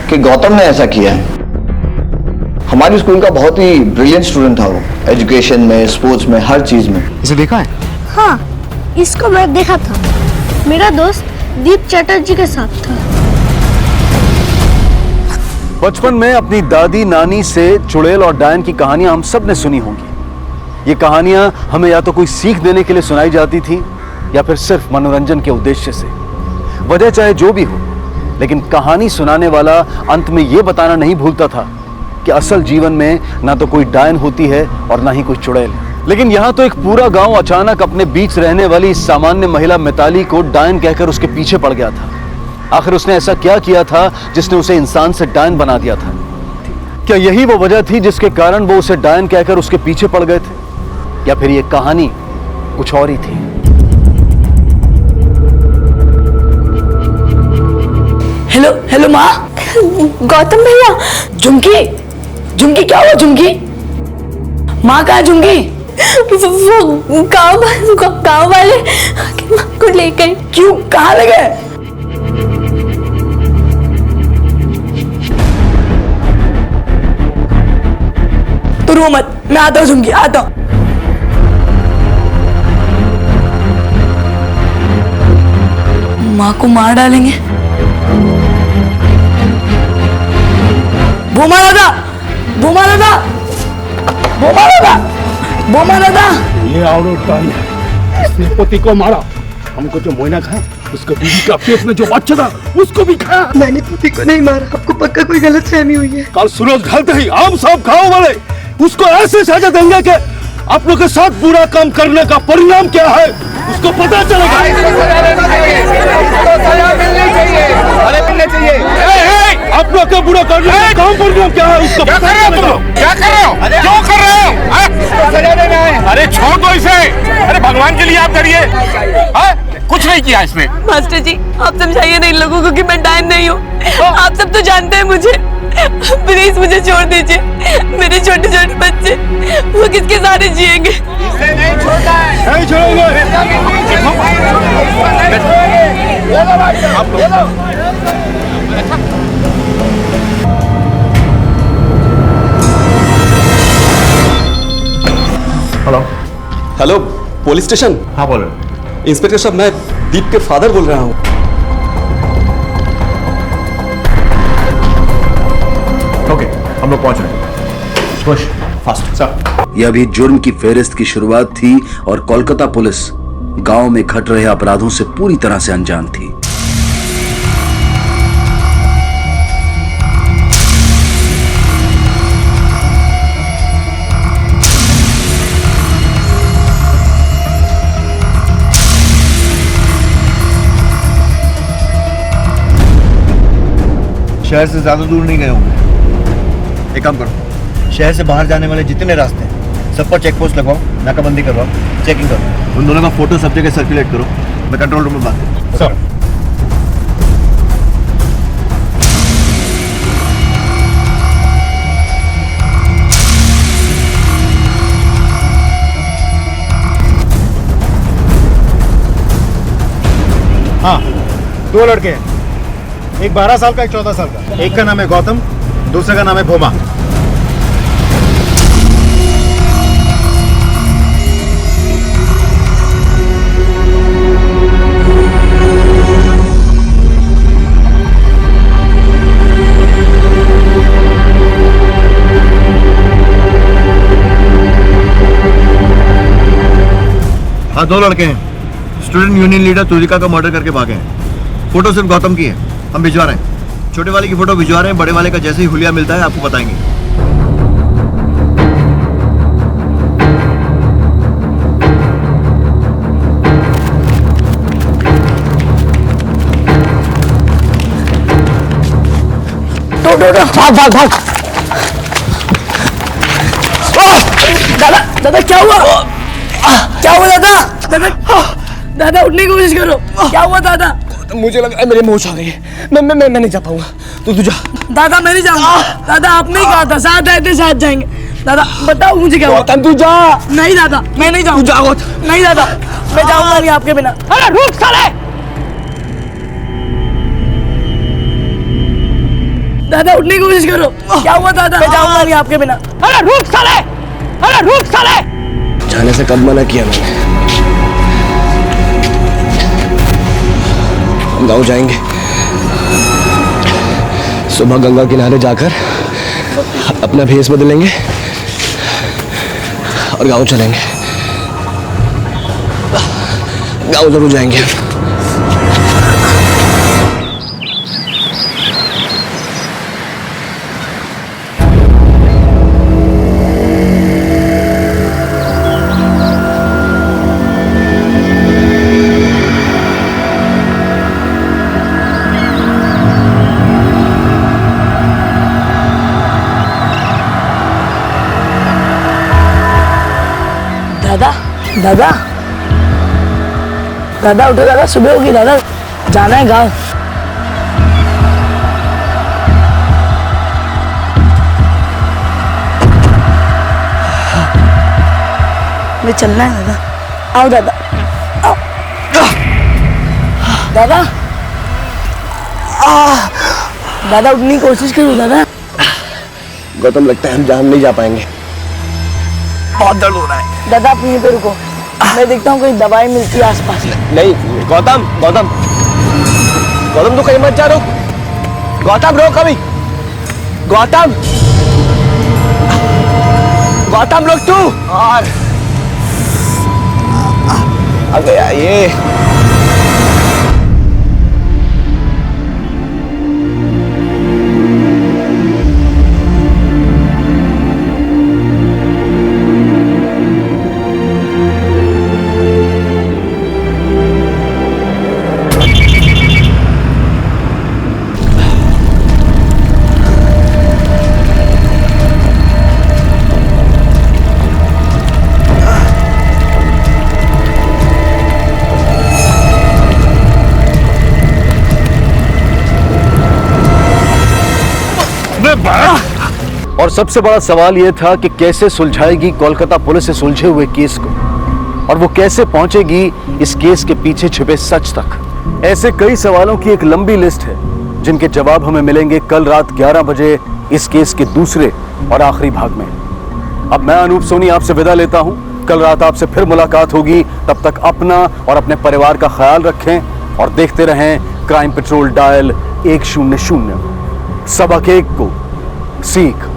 कि गौतम ने ऐसा किया है। हमारी स्कूल का बहुत ही ब्रिलियंट स्टूडेंट था वो, एजुकेशन में, स्पोर्ट्स में, हर चीज में। इसे देखा है? हाँ, इसको मैं देखा था। मेरा दोस्त दीप चैटर्जी के साथ था। बचपन में अपनी दादी नानी से चुड़ैल और डायन की कहानियां हम सब ने सुनी होंगी। ये कहानियां हमें या तो कोई सीख देने के लिए सुनाई जाती थी या फिर सिर्फ मनोरंजन के उद्देश्य से। वजह चाहे जो भी हो, लेकिन कहानी सुनाने वाला अंत में यह बताना नहीं भूलता था कि असल जीवन में ना तो कोई डायन होती है और ना ही कोई चुड़ैल। लेकिन यहाँ तो एक पूरा गांव अचानक अपने बीच रहने वाली इस सामान्य महिला मिताली को डायन कहकर उसके पीछे पड़ गया था। आखिर उसने ऐसा क्या किया था जिसने उसे इंसान से डायन बना दिया था? क्या यही वो वजह थी जिसके कारण वो उसे डायन कहकर उसके पीछे पड़ गए थे, या फिर ये कहानी कुछ और ही थी? हेलो हेलो माँ। गौतम भैया। झुमकी, झुमकी क्या हुआ? झुमकी माँ कहाँ? झुमकी वो गाँव वाले माँ को ले गए। क्यों? कहाँ ले गए? तो रो मत, मैं आता हूँ झुमकी, आता हूँ। माँ को मार डालेंगे। भूमा दादा, भूमा दादा, भूमा दादा, भूमा दादा। ये औरत डाली है, इसने पति को मारा, हमको जो मोइना खाया, उसको बीवी का पेट में जो बच्चा था उसको भी खाया। मैंने पति को नहीं मारा, आपको पक्का कोई गलतफहमी हुई है। कल सूरज ढलते ही हम सब गाँव वाले उसको ऐसे सजा देंगे कि आप लोग के साथ बुरा काम करने का परिणाम क्या है उसको पता चलेगा। अरे मिलने चाहिए। आप लोग उसका पूरा काम प्रॉब्लम क्या है उसका? क्या कर रहे हो तुम लोग? क्या कर रहे हो? क्यों कर रहे हो? अरे छोड़ दो इसे। अरे भगवान के लिए आप करिए। कुछ नहीं किया इसने। मास्टर जी आप समझाइए ना इन लोगों को कि मैं डायन नहीं हूँ। आप सब तो जानते हैं मुझे। प्लीज मुझे छोड़ दीजिए। मेरे छोटे छोटे बच्चे वो किसके सहारे जिएंगे? नहीं छोड़ता है। नहीं छोड़ेंगे। Hello hello police station. हाँ बोलो। इंस्पेक्टर साहब मैं दीप के फादर बोल रहा हूँ। ओके हम लोग पहुंच रहे हैं। Push fast sir. यह भी जुर्म की फेहरिस्त की शुरुआत थी और कोलकाता पुलिस गांव में घट रहे अपराधों से पूरी तरह से अनजान थी। शहर से ज्यादा दूर नहीं गए होंगे। एक काम करो, शहर से बाहर जाने वाले जितने रास्ते हैं सब पर चेक पोस्ट लगवाओ, नाकाबंदी करवाओ, चेकिंग करो। उन दोनों का फोटो सब जगह सर्कुलेट करो। मैं कंट्रोल रूम में बात करूँ। सर हाँ 2 लड़के हैं, एक 12 साल का एक 14 साल का। एक का नाम है गौतम, दूसरे का नाम है भोमा। हाँ 2 लड़के हैं। स्टूडेंट यूनियन लीडर तुलिका का मर्डर करके भागे हैं। फोटो सिर्फ गौतम की है, हम भिजवा रहे हैं। छोटे वाले की फोटो भिजवा रहे हैं, बड़े वाले का जैसे ही हुलिया मिलता है आपको बताएंगे। भाग भाग भाग। दादा दादा क्या हुआ? क्या हुआ दादा? दादा दादा उठने की कोशिश करो। क्या हुआ दादा? मुझे लग रहा है मेरे मुंह आ गई है। मैं नहीं जा पाऊंगा। तू जा। दादा मैं नहीं जाऊंगा। दादा आपने ही कहा था साथ आए थे साथ जाएंगे। दादा बताओ मुझे क्या हुआ? तू जा। नहीं दादा मैं नहीं जाऊंगा। तू जा। नहीं दादा मैं जाऊंगा नहीं आपके बिना। अरे रुक साले। दादा उठने की कोशिश करो। क्या हुआ दादा? मैं जाऊंगा नहीं आपके बिना। अरे रुक साले। अरे रुक साले। जाने से कब मना किया मैंने? हम गाँव जाएंगे। सुबह गंगा किनारे जाकर अपना भेष बदलेंगे और गाँव चलेंगे। गाँव जरूर जाएंगे। दादा दादा दादा उठो दादा, सुबह होगी दादा, जाना है गाँव। मैं चलना है दादा। आओ दादा आओ। दादा दादा उठने की कोशिश करो दादा। गौतम लगता है हम जान नहीं जा पाएंगे। बहुत दर्द हो रहा है। दादा आप यहीं पे रुको, मैं देखता हूँ कहीं दवाई मिलती है आसपास। नहीं गौतम गौतम गौतम तू कहीं मत जा। रुक गौतम, रोक अभी। गौतम गौतम रुक तू। और आ गया ये। और सबसे बड़ा सवाल यह था कि कैसे सुलझाएगी कोलकाता पुलिस इस उलझे हुए केस को, और वो कैसे पहुंचेगी इस केस के पीछे छिपे सच तक। ऐसे कई सवालों की एक लंबी लिस्ट है जिनके जवाब हमें मिलेंगे कल रात 11 बजे इस केस के दूसरे और आखिरी भाग में। अब मैं अनूप सोनी आपसे विदा लेता हूं। कल रात आपसे फिर मुलाकात होगी। तब तक अपना और अपने परिवार का ख्याल रखें और देखते रहें क्राइम पेट्रोल डायल 100। सबक एक को सीख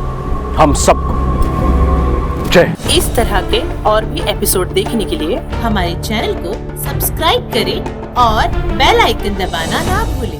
हम सबको। जय। इस तरह के और भी एपिसोड देखने के लिए हमारे चैनल को सब्सक्राइब करें और बेल आइकन दबाना ना भूलें।